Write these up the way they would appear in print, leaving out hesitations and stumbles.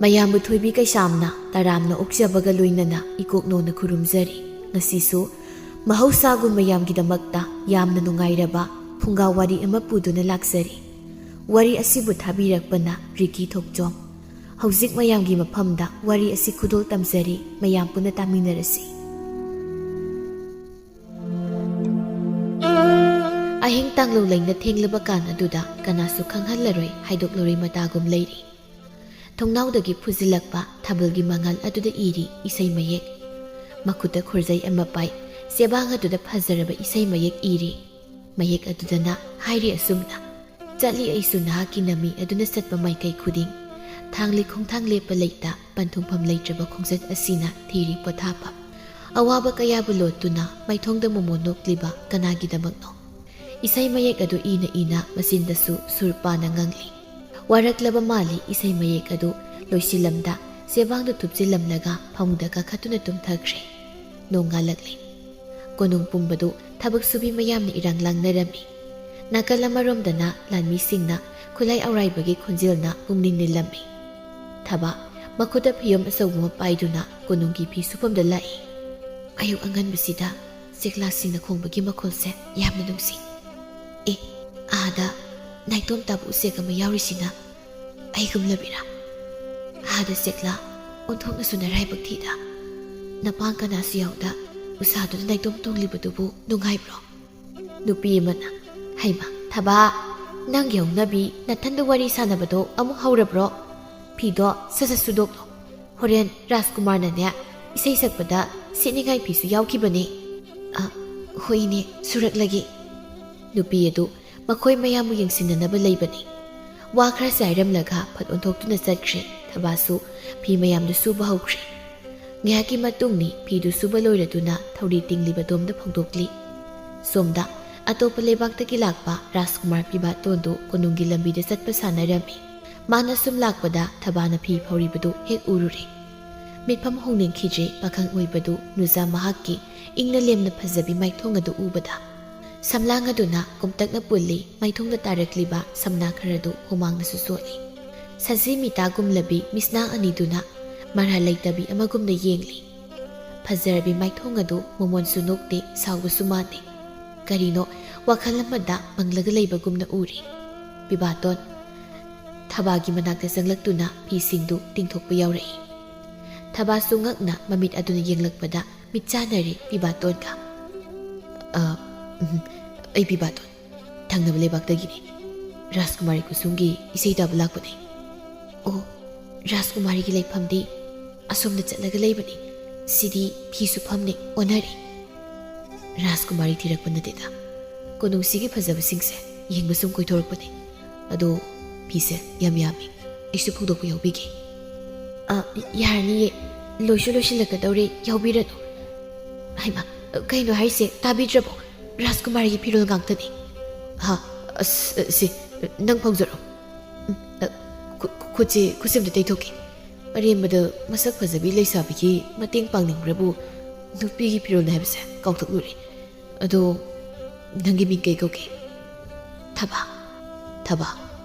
ꯃꯌꯥꯝꯕꯨ ꯊꯣꯏꯕꯤ ꯀꯩꯁꯥꯝꯅ ꯇꯔꯥꯝꯅ ꯑꯣꯛꯆꯕꯒ ꯂꯣꯏꯅꯅ ꯏꯀꯣꯛꯅꯣꯅ ꯈꯨꯔꯨꯝꯖꯔꯤ꯫ ꯉꯁꯤꯁꯨ ꯃꯍꯧꯁꯥꯒꯨꯝ ꯃꯌꯥꯝꯒꯤꯗꯃꯛꯇ ꯌꯥꯝꯅ ꯅꯨꯡꯉꯥꯏꯔꯕ ꯐꯨꯡꯒꯥ ꯋꯥꯔꯤ ꯑꯃ ꯄꯨꯗꯨꯅ ꯂꯥꯛꯆꯔꯤ꯫ ꯋꯥꯔꯤ ꯑꯁꯤꯕꯨ ꯊꯥꯕꯤꯔꯛꯄꯅ ꯔꯤꯀꯤ ꯊꯣꯛꯆꯣꯝ꯫ ꯍꯧꯖꯤꯛ ꯃꯌꯥꯝꯒꯤ ꯃꯐꯝꯗ ꯋꯥꯔꯤ ꯑꯁꯤ ꯈꯨꯗꯣꯜ ꯇꯝꯖꯔꯤ, ꯃꯌꯥꯝ ꯄꯨꯟꯅ ꯇꯥꯃꯤꯟꯅꯔꯁꯤ꯫ ꯑꯍꯤꯡ ꯇꯥꯡꯂꯧ ꯂꯩꯅ ꯊꯦꯡꯂꯕ ꯀꯥꯟ ꯑꯗꯨꯗ ꯀꯅꯥꯁꯨ ꯈꯪꯍꯜꯂꯔꯣꯏ ꯍꯥꯏꯗꯣꯛꯂꯔꯣꯏ ꯃꯇꯥꯒꯨꯝ ꯂꯩꯔꯤ꯫ ꯊꯣꯡꯅꯥꯎꯗꯒꯤ ꯐꯨꯖꯤꯜꯂꯛꯄ ꯊꯥꯕꯜꯒꯤ ꯃꯉꯥꯜ ꯑꯗꯨꯗ ꯏꯔꯤ ꯏꯁꯩ ꯃꯌꯦꯛ꯫ ꯃꯈꯨꯠꯇ ꯈꯨꯔꯖꯩ ꯑꯃ ꯄꯥꯏ, ꯆꯦꯕꯥꯡ ꯑꯗꯨꯗ ꯐꯖꯔꯕ ꯏꯁꯩ ꯃꯌꯦꯛ ꯏꯔꯤ꯫ ꯃꯌꯦꯛ ꯑꯗꯨꯗꯅ ꯍꯥꯏꯔꯤ ꯑꯁꯨꯝꯅ: ꯆꯠꯂꯤ ꯑꯩꯁꯨ ꯅꯍꯥꯛꯀꯤ ꯅꯃꯤ ꯑꯗꯨꯅ ꯆꯠꯄ ꯃꯥꯏꯀꯩ ꯈꯨꯗꯤꯡ, ꯊꯥꯡꯂꯤ ꯈꯣꯡꯊꯥꯡ ꯂꯦꯞꯄ ꯂꯩꯇ ꯄꯟꯊꯨꯡꯐꯝ ꯂꯩꯇ꯭ꯔꯕ ꯈꯣꯡꯆꯠ ꯑꯁꯤꯅ ꯊꯤꯔꯤ ꯄꯣꯊꯥꯐꯝ꯫ ꯑꯋꯥꯕ ꯀꯌꯥꯕꯨ ꯂꯣꯠꯇꯨꯅ ꯃꯥꯏꯊꯣꯡꯗ ꯃꯣꯃꯣ ꯅꯣꯛꯂꯤꯕ ꯀꯅꯥꯒꯤꯗꯃꯛꯅꯣ? ꯏꯁꯩ ꯃꯌꯦꯛ ꯑꯗꯨ ꯏꯅ ꯏꯅ ꯃꯆꯤꯟꯗꯁꯨ ꯁꯨꯔ ꯄꯥꯅ ꯉꯪꯂꯤ꯫ ꯋꯥꯔꯛꯂꯕ ꯃꯥꯜꯂꯤ ꯏꯁꯩ ꯃꯌꯦꯛ ꯑꯗꯨ ꯂꯣꯏꯁꯤꯜꯂꯝꯗ ꯆꯦꯕꯥꯡꯗꯨ ꯊꯨꯞꯆꯤꯜꯂꯝꯂꯒ ꯐꯃꯨꯡꯗ ꯀꯥꯈꯠꯇꯨꯅ ꯇꯨꯝꯊꯈ꯭ꯔꯦ꯫ ꯅꯣꯡꯉꯥꯜꯂꯛꯂꯤ꯫ ꯀꯣꯅꯨꯡ ꯄꯨꯝꯕꯗꯨ ꯊꯕꯛ ꯁꯨꯕꯤ ꯃꯌꯥꯝꯅ ꯏꯔꯥꯡ ꯂꯥꯡꯅꯔꯝꯃꯤ꯫ ꯅꯥꯀꯜ ꯑꯃꯔꯣꯝꯗꯅ ꯂꯥꯟꯃꯤꯁꯤꯡꯅ ꯈꯨꯠꯂꯥꯏ ꯑꯧꯔꯥꯏꯕꯒꯤ ꯈꯣꯟꯖꯦꯜꯅ ꯄꯨꯡꯅꯤꯡ ꯅꯤꯜꯂꯝꯃꯤ꯫ ꯊꯕꯥ ꯃꯈꯨꯠꯇ ꯐꯤꯌꯣꯝ ꯑꯆꯧꯕ ꯑꯃ ꯄꯥꯏꯗꯨꯅ ꯀꯣꯅꯨꯡꯒꯤ ꯐꯤ ꯁꯨꯐꯝꯗ ꯂꯥꯛꯏ꯫ ꯑꯌꯨꯛ ꯑꯉꯟꯕꯁꯤꯗ ꯆꯦꯛꯂꯥꯁꯤꯡꯅ ꯈꯣꯡꯕꯒꯤ ꯃꯈꯣꯜꯁꯦ ꯌꯥꯝꯅ ꯅꯨꯡꯁꯤ꯫ ꯑꯥꯗ ꯅꯥꯏꯇꯣꯝ ꯇꯥꯕ ꯎꯆꯦꯛ ꯑꯃ ꯌꯥꯎꯔꯤꯁꯤꯅ ꯑꯩꯒꯨꯝꯂꯕꯤꯔꯥ? ꯑꯥꯗ ꯆꯦꯛꯂꯥ ꯑꯣꯟꯊꯣꯛꯅꯁꯨ ꯅꯔꯥꯏꯕꯛ ꯊꯤꯗ꯫ ꯅꯄꯥꯡ ꯀꯅꯥꯁꯨ ꯌꯥꯎꯗ ꯎꯁꯥꯗꯨꯅ ꯅꯥꯏꯇꯣꯝ ꯇꯣꯡꯂꯤꯕꯗꯨꯕꯨ ꯅꯨꯡꯉꯥꯏꯕ꯭ꯔꯣ? ꯅꯨꯄꯤ ꯑꯃꯅ: ꯍꯩꯃ ꯊꯕꯥ, ꯅꯪꯒꯤ ꯍꯧꯅꯕꯤ ꯅꯊꯟꯗ ꯋꯥꯔꯤ ꯁꯥꯟꯅꯕꯗꯣ ꯑꯃꯨꯛ ꯍꯧꯔꯕ꯭ꯔꯣ? ꯐꯤꯗꯣ ꯁꯠ ꯁꯠ ꯁꯨꯗꯣꯛꯂꯣ꯫ ꯍꯣꯔꯦꯟ ꯔꯥꯖꯀꯨꯃꯥꯔꯅꯅꯦ ꯏꯁꯩ ꯁꯛꯄꯗ ꯁꯦꯠꯅꯤꯡꯉꯥꯏ ꯐꯤꯁꯨ ꯌꯥꯎꯈꯤꯕꯅꯤ꯫ ꯍꯣꯏꯅꯦ, ꯁꯨꯔꯛꯂꯒꯦ꯫ ꯅꯨꯄꯤ ꯑꯗꯨ ꯃꯈꯣꯏ ꯃꯌꯥꯝꯕꯨ ꯌꯦꯡꯁꯤꯟꯅꯅꯕ ꯂꯩꯕꯅꯤ꯫ ꯋꯥ ꯈꯔ ꯆꯥꯏꯔꯝꯂꯒ ꯐꯠ ꯑꯣꯟꯊꯣꯛꯇꯨꯅ ꯆꯠꯈ꯭ꯔꯦ꯫ ꯊꯕꯥꯁꯨ ꯐꯤ ꯃꯌꯥꯝꯗꯨ ꯁꯨꯕ ꯍꯧꯈ꯭ꯔꯦ꯫ ꯉꯥꯏꯍꯥꯛꯀꯤ ꯃꯇꯨꯡꯅꯤ ꯐꯤꯗꯨ ꯁꯨꯕ ꯂꯣꯏꯔꯗꯨꯅ ꯊꯧꯔꯤ ꯇꯤꯡꯂꯤꯕ ꯗꯣꯝꯗ ꯐꯧꯗꯣꯛꯂꯤ꯫ ꯁꯣꯝꯗ ꯑꯇꯣꯞꯄ ꯂꯩꯕꯥꯛꯇꯒꯤ ꯂꯥꯛꯄ ꯔꯥꯖꯀꯨꯃꯥꯔ ꯄꯤꯕꯥꯇꯣꯟꯗꯨ ꯀꯣꯅꯨꯡꯒꯤ ꯂꯝꯕꯤꯗ ꯆꯠꯄ ꯁꯥꯟꯅꯔꯝꯃꯤ꯫ ꯃꯥꯅ ꯁꯨꯝ ꯂꯥꯛꯄꯗ ꯊꯕꯥꯅ ꯐꯤ ꯐꯧꯔꯤꯕꯗꯨ ꯍꯦꯛ ꯎꯔꯨꯔꯦ꯫ ꯃꯤꯠꯐꯝ ꯍꯣꯡꯅꯤꯡꯈꯤꯗ꯭ꯔꯦ ꯄꯥꯈꯪ ꯑꯣꯏꯕꯗꯨ ꯅꯨꯖꯥ ꯃꯍꯥꯛꯀꯤ ꯏꯪꯅ ꯂꯦꯝꯅ ꯐꯖꯕꯤ ꯃꯥꯏꯊꯣꯡ ꯑꯗꯨ ꯎꯕꯗ꯫ ꯁꯝꯂꯥꯡ ꯑꯗꯨꯅ ꯀꯨꯝꯇꯛꯅ ꯄꯨꯜꯂꯤ, ꯃꯥꯏꯊꯣꯡꯗ ꯇꯥꯔꯛꯂꯤꯕ ꯁꯝꯅꯥ ꯈꯔꯗꯨ ꯍꯨꯃꯥꯡꯅꯁꯨ ꯆꯣꯠꯂꯤ꯫ ꯁꯖꯤ ꯃꯤꯇꯥꯒꯨꯝꯂꯕꯤ ꯃꯤꯁꯅꯥ ꯑꯅꯤꯗꯨꯅ ꯃꯔꯥꯜ ꯂꯩꯇꯕꯤ ꯑꯃꯒꯨꯝꯅ ꯌꯦꯡꯂꯤ꯫ ꯐꯖꯔꯕꯤ ꯃꯥꯏꯊꯣꯡ ꯑꯗꯨ ꯃꯣꯃꯣꯟꯁꯨ ꯅꯣꯛꯇꯦ, ꯁꯥꯎꯕꯁꯨ ꯃꯥꯟꯗꯦ꯫ ꯀꯔꯤꯅꯣ ꯋꯥꯈꯜ ꯑꯃꯗ ꯃꯪꯂꯒ ꯂꯩꯕꯒꯨꯝꯅ ꯎꯔꯤ꯫ ꯄꯤꯕꯥꯇꯣꯟ ꯊꯕꯥꯒꯤ ꯃꯅꯥꯛꯇ ꯆꯪꯂꯛꯇꯨꯅ ꯐꯤꯁꯤꯡꯗꯨ ꯇꯤꯡꯊꯣꯛꯄ ꯌꯥꯎꯔꯛꯏ꯫ ꯊꯕꯥꯁꯨ ꯉꯛꯅ ꯃꯃꯤꯠ ꯑꯗꯨꯅ ꯌꯦꯡꯂꯛꯄꯗ ꯃꯤꯠ ꯆꯥꯅꯔꯤ ꯄꯤꯕꯥꯇꯣꯟꯒ꯫ ꯑꯩ ꯄꯤꯕꯥꯇꯣꯟ, ꯊꯪꯅꯕ ꯂꯩꯕꯥꯛꯇꯒꯤꯅꯤ꯫ ꯔꯥꯖꯀꯨꯃꯥꯔꯤ ꯀꯨꯁꯨꯝꯒꯤ ꯏꯁꯩ ꯇꯥꯕ ꯂꯥꯛꯄꯅꯤ꯫ ꯑꯣ, ꯔꯥꯖꯀꯨꯃꯥꯔꯤꯒꯤ ꯂꯩꯐꯝꯗꯤ ꯑꯁꯣꯝꯗ ꯆꯠꯂꯒ ꯂꯩꯕꯅꯤ꯫ ꯁꯤꯗꯤ ꯐꯤ ꯁꯨꯐꯝꯅꯤ, ꯑꯣꯟꯅꯔꯤ꯫ ꯔꯥꯖꯀꯨꯃꯥꯔꯤ ꯊꯤꯔꯛꯄ ꯅꯠꯇꯦꯗ, ꯀꯣꯅꯨꯡꯁꯤꯒꯤ ꯐꯖꯕꯁꯤꯡꯁꯦ ꯌꯦꯡꯕ ꯁꯨꯝ ꯀꯣꯏꯊꯣꯔꯛꯄꯅꯤ꯫ ꯑꯗꯣ ꯐꯤꯁꯦ ꯌꯥꯝ ꯌꯥꯝꯃꯤ, ꯑꯩꯁꯨ ꯐꯧꯗꯣꯛꯄ ꯌꯥꯎꯕꯤꯒꯦ꯫ ꯌꯥꯔꯅꯤꯌꯦ, ꯂꯣꯏꯁꯨ ꯂꯣꯏꯁꯤꯜꯂꯛꯀꯗꯧꯔꯦ, ꯌꯥꯎꯕꯤꯔꯅꯨ꯫ ꯍꯩꯃ, ꯀꯩꯅꯣ ꯍꯥꯏꯁꯦ, ꯇꯥꯕꯤꯗ꯭ꯔꯕꯣ? ꯔꯥꯖꯀꯨꯃꯥꯔꯤꯒꯤ ꯐꯤꯔꯣꯜ ꯉꯥꯛꯇꯅꯤ꯫ ꯁꯤ ꯅꯪ ꯐꯧꯖꯔꯣ꯫ ꯈꯨꯠꯁꯦ ꯑꯝꯇ ꯇꯩꯊꯣꯛꯀꯦ꯫ ꯑꯔꯦꯝꯕꯗ ꯃꯁꯛ ꯐꯖꯕꯤ ꯂꯩꯁꯥꯕꯤꯒꯤ ꯃꯇꯦꯡ ꯄꯥꯡꯅꯤꯡꯕ꯭ꯔꯕꯨ ꯅꯨꯄꯤꯒꯤ ꯐꯤꯔꯣꯜ ꯍꯥꯏꯕꯁꯦ ꯀꯥꯎꯊꯣꯛꯂꯨꯔꯦ꯫ ꯑꯗꯣ ꯅꯪꯒꯤ ꯃꯤꯡ ꯀꯩ ꯀꯧꯒꯦ? ꯊꯕꯥ꯫ ꯊꯕꯥ,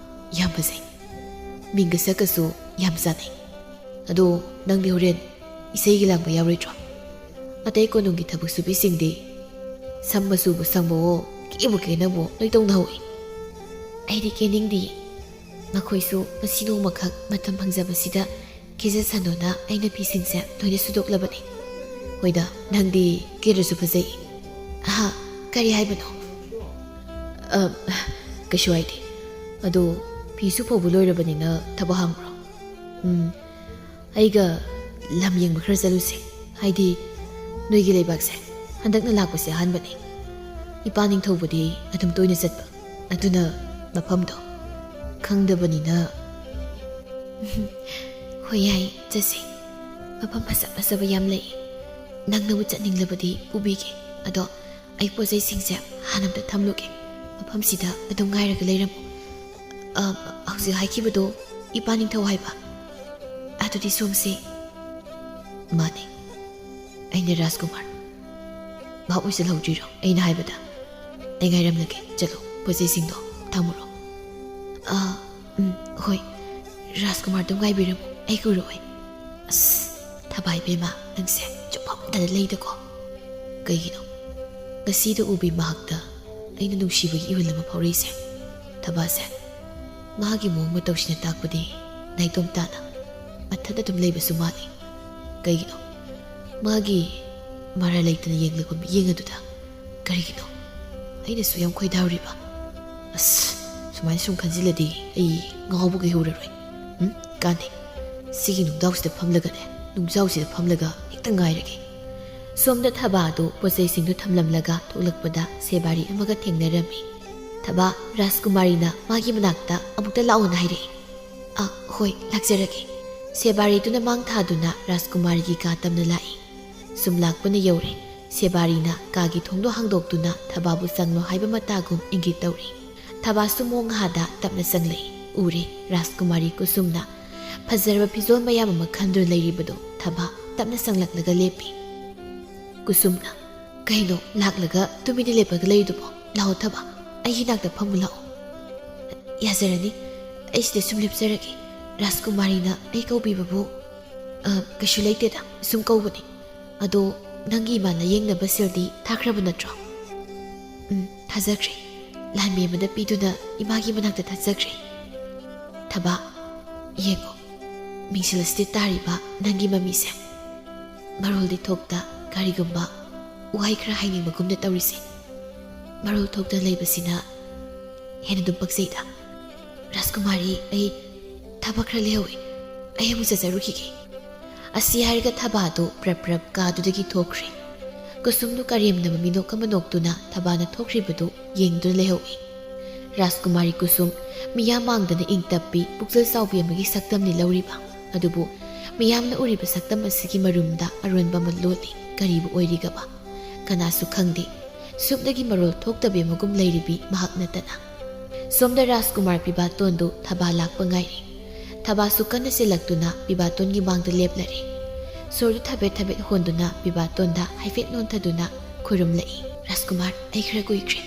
ꯌꯥꯝ ꯐꯖꯩ꯫ ꯃꯤꯡꯒ ꯁꯛꯀꯁꯨ ꯌꯥꯝ ꯆꯥꯟꯅꯩ꯫ ꯑꯗꯣ ꯅꯪꯗꯤ ꯍꯣꯔꯦꯟ ꯏꯁꯩꯒꯤ ꯂꯥꯡꯕ ꯌꯥꯎꯔꯣꯏꯗ꯭ꯔꯣ? ꯑꯇꯩ ꯀꯣꯅꯨꯡꯒꯤ ꯊꯕꯛ ꯁꯨꯕꯤꯁꯤꯡꯗꯤ ꯁꯝ ꯃꯆꯨꯕꯨ ꯁꯪꯕꯋꯣ ꯀꯦꯕꯨ ꯀꯦꯅꯕꯣ ꯂꯣꯏ ꯇꯧꯅꯍꯧꯏ꯫ ꯑꯩꯗꯤ ꯀꯦꯅꯤꯡꯗꯤꯌꯦ꯫ ꯃꯈꯣꯏꯁꯨ ꯉꯁꯤ ꯅꯣꯡꯃꯈꯛ ꯃꯇꯝ ꯐꯪꯖꯕꯁꯤꯗ ꯀꯦꯖꯁꯅꯣꯅ ꯑꯩꯅ ꯐꯤꯁꯤꯡꯁꯦ ꯂꯣꯏꯅ ꯁꯨꯗꯣꯛꯂꯕꯅꯤ꯫ ꯍꯣꯏꯗ, ꯅꯪꯗꯤ ꯀꯦꯔꯁꯨ ꯐꯖꯩ꯫ ꯀꯔꯤ ꯍꯥꯏꯕꯅꯣ? ꯀꯩꯁꯨ ꯍꯥꯏꯗꯦ꯫ ꯑꯗꯣ ꯐꯤꯁꯨ ꯐꯧꯕ ꯂꯣꯏꯔꯕꯅꯤꯅ ꯊꯕꯛ ꯍꯥꯡꯕ꯭ꯔꯣ? ꯑꯩꯒ ꯂꯝ ꯌꯦꯡꯕ ꯈꯔ ꯆꯠꯂꯨꯁꯦ꯫ ꯍꯥꯏꯗꯤ ꯅꯣꯏꯒꯤ ꯂꯩꯕꯥꯛꯁꯦ ꯍꯟꯗꯛꯅ ꯂꯥꯛꯄꯁꯦ ꯑꯍꯥꯟꯕꯅꯤ꯫ ꯏꯄꯥ ꯅꯤꯡꯊꯧꯕꯨꯗꯤ ꯑꯗꯨꯝ ꯇꯣꯏꯅ ꯆꯠꯄ, ꯑꯗꯨꯅ ꯃꯐꯝꯗꯣ ꯈꯪꯗꯕꯅꯤꯅ꯫ ꯍꯣꯏ ꯌꯥꯏ, ꯆꯠꯁꯤ꯫ ꯃꯐꯝ ꯐꯖ ꯐꯖꯕ ꯌꯥꯝ ꯂꯩ꯫ ꯅꯪꯅꯕꯨ ꯆꯠꯅꯤꯡꯂꯕꯗꯤ ꯄꯨꯕꯤꯒꯦ꯫ ꯑꯗꯣ ꯑꯩ ꯄꯣꯠꯆꯩꯁꯤꯡꯁꯦ ꯍꯥꯟꯅ ꯑꯝꯇ ꯊꯝꯂꯨꯒꯦ꯫ ꯃꯐꯝꯁꯤꯗ ꯑꯗꯨꯝ ꯉꯥꯏꯔꯒ ꯂꯩꯔꯝꯃꯨ꯫ ꯍꯧꯖꯤꯛ ꯍꯥꯏꯈꯤꯕꯗꯣ ꯏꯄꯥ ꯅꯤꯡꯊꯧ ꯍꯥꯏꯕ? ꯑꯗꯨꯗꯤ ꯁꯣꯝꯁꯤ? ꯃꯥꯅꯤ, ꯑꯩꯅ ꯔꯥꯖꯀꯨꯃꯥꯔ꯫ ꯚꯥꯞ ꯑꯣꯏꯁꯤꯜꯍꯧꯗ꯭ꯔꯤꯔꯣ ꯑꯩꯅ ꯍꯥꯏꯕꯗ? ꯑꯩ ꯉꯥꯏꯔꯝꯂꯒꯦ, ꯆꯠꯂꯣ, ꯄꯣꯠꯆꯩꯁꯤꯡꯗꯣ ꯊꯝꯃꯨꯔꯣ꯫ ꯍꯣꯏ, ꯔꯥꯖꯀꯨꯃꯥꯔꯗꯨ ꯉꯥꯏꯕꯤꯔꯝꯃꯨ꯫ ꯑꯩ ꯀꯨꯔꯣꯏ ꯑꯁ ꯊꯕꯥ ꯏꯕꯦꯝꯃ ꯅꯪꯁꯦ ꯆꯨꯞꯐꯝꯇꯗ ꯂꯩꯗꯀꯣ ꯀꯩꯒꯤꯅꯣ ꯉꯁꯤꯗ ꯎꯕꯤ ꯃꯍꯥꯛꯇ ꯑꯩꯅ ꯅꯨꯡꯁꯤꯕꯒꯤ ꯏꯍꯨꯜ ꯑꯃ ꯐꯥꯎꯔꯛꯏꯁꯦ ꯊꯕꯥꯁꯦ ꯃꯥꯒꯤ ꯃꯑꯣꯡ ꯃꯇꯧꯁꯤꯅ ꯇꯥꯛꯄꯗꯤ ꯅꯥꯏꯇꯣꯝ ꯇꯥꯅ ꯃꯊꯟꯇ ꯑꯗꯨꯝ ꯂꯩꯕꯁꯨ ꯃꯥꯜꯂꯤ ꯀꯩꯒꯤꯅꯣ ꯃꯥꯒꯤ ꯃꯔꯥ ꯂꯩꯇꯅ ꯌꯦꯡꯂꯛꯄ ꯃꯤꯠꯌꯦꯡ ꯑꯗꯨꯗ ꯀꯔꯤꯒꯤꯅꯣ ꯑꯩꯅꯁꯨ ꯌꯥꯝ ꯈꯣꯏꯗꯥꯎꯔꯤꯕ ꯑꯁ ꯁꯨꯃꯥꯏꯅ ꯁꯨꯝ ꯈꯟꯖꯤꯜꯂꯗꯤ ꯑꯩ ꯉꯥꯎꯕꯒ ꯍꯧꯔꯔꯣꯏ ꯀꯥꯟꯅꯩ ꯁꯤꯒꯤ ꯅꯨꯡꯗꯥꯎꯁꯤꯗ ꯐꯝꯂꯒꯅꯦ ꯅꯨꯡꯖꯥꯎꯁꯤꯗ ꯐꯝꯂꯒ ꯍꯦꯛꯇ ꯉꯥꯏꯔꯒꯦ ꯁꯣꯝꯗ ꯊꯕꯥ ꯑꯗꯨ ꯄꯣꯠꯆꯩꯁꯤꯡꯗꯨ ꯊꯝꯂꯝꯂꯒ ꯊꯣꯛꯂꯛꯄꯗ ꯁꯦꯕꯥꯔꯤ ꯑꯃꯒ ꯊꯦꯡꯅꯔꯝꯃꯤ ꯊꯕꯥ ꯔꯥꯖꯀꯨꯃꯥꯔꯤꯅ ꯃꯥꯒꯤ ꯃꯅꯥꯛꯇ ꯑꯃꯨꯛꯇ ꯂꯥꯛꯑꯣꯅ ꯍꯥꯏꯔꯛꯏ ꯍꯣꯏ ꯂꯥꯛꯆꯔꯒꯦ ꯁꯦꯕꯥꯔꯤꯗꯨꯅ ꯃꯥꯡ ꯊꯥꯗꯨꯅ ꯔꯥꯖꯀꯨꯃꯥꯔꯤꯒꯤ ꯀꯥ ꯇꯝꯅ ꯂꯥꯛꯏ ꯁꯨꯝ ꯂꯥꯛꯄꯅ ꯌꯧꯔꯦ ꯁꯦꯕꯥꯔꯤꯅ ꯀꯥꯒꯤ ꯊꯣꯡꯗꯣ ꯍꯥꯡꯗꯣꯛꯇꯨꯅ ꯊꯕꯥꯕꯨ ꯆꯪꯂꯣ ꯍꯥꯏꯕ ꯃꯇꯥꯒꯨꯝ ꯏꯪꯒꯤꯠ ꯇꯧꯔꯤ ꯊꯕꯥꯁꯨ ꯃꯣꯡꯍꯥꯗ ꯇꯞꯅ ꯆꯪꯂꯛꯏ ꯎꯔꯦ ꯔꯥꯖꯀꯨꯃꯥꯔꯤ ꯀꯨꯁꯨꯝꯅ ꯐꯖꯔꯕ ꯐꯤꯖꯣꯜ ꯃꯌꯥꯝ ꯑꯃ ꯈꯟꯗꯨꯅ ꯂꯩꯔꯤꯕꯗꯣ ꯊꯕꯥ ꯇꯞꯅ ꯆꯪꯂꯛꯂꯒ ꯂꯦꯞꯄꯤ ꯀꯨꯁꯨꯝꯅ ꯀꯩꯅꯣ ꯂꯥꯛꯂꯒ ꯇꯨꯃꯤꯟꯅ ꯂꯦꯞꯄꯒ ꯂꯩꯔꯤꯗꯨꯕꯣ ꯂꯥꯛꯑꯣ ꯊꯕꯥ ꯑꯩꯒꯤ ꯅꯥꯛꯇ ꯐꯝꯃꯨ ꯂꯥꯛꯑꯣ ꯌꯥꯖꯔꯅꯤ ꯑꯩ ꯁꯤꯗ ꯁꯨꯝ ꯂꯦꯞꯆꯔꯒꯦ ꯔꯥꯖꯀꯨꯃꯥꯔꯤꯅ ꯑꯩ ꯀꯧꯕꯤꯕꯕꯨ ꯀꯩꯁꯨ ꯂꯩꯇꯦꯗ ꯁꯨꯝ ꯀꯧꯕꯅꯤ ꯑꯗꯣ ꯅꯪꯒꯤ ꯏꯃꯥ ꯂꯥꯌꯦꯡꯅꯕ ꯁꯦꯜꯗꯤ ꯊꯥꯈ꯭ꯔꯕ ꯅꯠꯇ꯭ꯔꯣ ꯊꯥꯖꯈ꯭ꯔꯦ ꯂꯥꯟꯃꯤ ꯑꯃꯗ ꯄꯤꯗꯨꯅ ꯏꯃꯥꯒꯤ ꯃꯅꯥꯛꯇ ꯊꯥꯖꯈ꯭ꯔꯦ ꯊꯕꯥ ꯌꯦꯡꯉꯣ ꯃꯤꯡꯁꯦꯜ ꯑꯁꯤꯗ ꯇꯥꯔꯤꯕ ꯅꯪꯒꯤ ꯃꯃꯤꯁꯦ ꯃꯔꯣꯜꯗꯤ ꯊꯣꯛꯇ ꯀꯔꯤꯒꯨꯝꯕ ꯋꯥꯍꯩ ꯈꯔ ꯍꯥꯏꯅꯤꯡꯕꯒꯨꯝꯅ ꯇꯧꯔꯤꯁꯦ ꯃꯔꯣꯜ ꯊꯣꯛꯇ ꯂꯩꯕꯁꯤꯅ ꯍꯦꯟꯅ ꯑꯗꯨꯝ ꯄꯛꯆꯩꯗ ꯔꯥꯖꯀꯨꯃꯥꯔꯤ ꯑꯩ ꯊꯕꯛ ꯈꯔ ꯂꯩꯍꯧꯏ ꯑꯩ ꯑꯃꯨꯛ ꯆꯠꯆꯔꯨꯈꯤꯒꯦ ꯑꯁꯤ ꯍꯥꯏꯔꯒ ꯊꯕꯥꯗꯨ ꯄ꯭ꯔꯞ ꯄ꯭ꯔꯞ ꯀꯥꯗꯨꯗꯒꯤ ꯊꯣꯛꯈ꯭ꯔꯦ ꯀꯨꯁꯨꯝꯗꯨ ꯀꯔꯦꯝꯅꯕ ꯃꯤꯅꯣꯛ ꯑꯃ ꯅꯣꯛꯇꯨꯅ ꯊꯕꯥꯅ ꯊꯣꯛꯈ꯭ꯔꯤꯕꯗꯨ ꯌꯦꯡꯗꯨꯅ ꯂꯩꯍꯧꯏ ꯔꯥꯖꯀꯨꯃꯥꯔꯤ ꯀꯨꯁꯨꯝ ꯃꯤꯌꯥꯝ ꯃꯥꯡꯗꯅ ꯏꯪ ꯇꯞꯄꯤ ꯄꯨꯛꯆꯦꯜ ꯆꯥꯎꯕꯤ ꯑꯃꯒꯤ ꯁꯛꯇꯝꯅꯤ ꯂꯧꯔꯤꯕ ꯑꯗꯨꯕꯨ ꯃꯤꯌꯥꯝꯅ ꯎꯔꯤꯕ ꯁꯛꯇꯝ ꯑꯁꯤꯒꯤ ꯃꯔꯨꯝꯗ ꯑꯔꯣꯟꯕ ꯑꯃ ꯂꯣꯠꯂꯤ ꯀꯔꯤꯕꯨ ꯑꯣꯏꯔꯤꯒꯕ ꯀꯅꯥꯁꯨ ꯈꯪꯗꯦ ꯁꯨꯞꯅꯒꯤ ꯃꯔꯣꯜ ꯊꯣꯛꯇꯕꯤ ꯑꯃꯒꯨꯝ ꯂꯩꯔꯤꯕꯤ ꯃꯍꯥꯛ ꯅꯠꯇꯅ ꯁꯣꯝꯗ ꯔꯥꯖꯀꯨꯃꯥꯔ ꯄꯤꯕꯥꯇꯣꯟꯗꯨ ꯊꯕꯥ ꯂꯥꯛꯄ ꯉꯥꯏꯔꯤ ꯊꯕꯥꯁꯨ ꯀꯟꯅ ꯆꯦꯜꯂꯛꯇꯨꯅ ꯄꯤꯕꯥꯇꯣꯟꯒꯤ ꯃꯥꯡꯗ ꯂꯦꯞꯂꯔꯤ ꯁꯣꯔꯗꯨ ꯊꯕꯦꯠ ꯊꯕꯦꯠ ꯍꯣꯟꯗꯨꯅ ꯄꯤꯕꯥꯇꯣꯟꯗ ꯍꯥꯏꯐꯦꯠ ꯅꯣꯟꯊꯗꯨꯅ ꯈꯨꯔꯨꯝꯂꯛꯏ ꯔꯥꯖꯀꯨꯃꯥꯔ ꯑꯩ ꯈꯔ ꯀꯨꯏꯈ꯭ꯔꯦ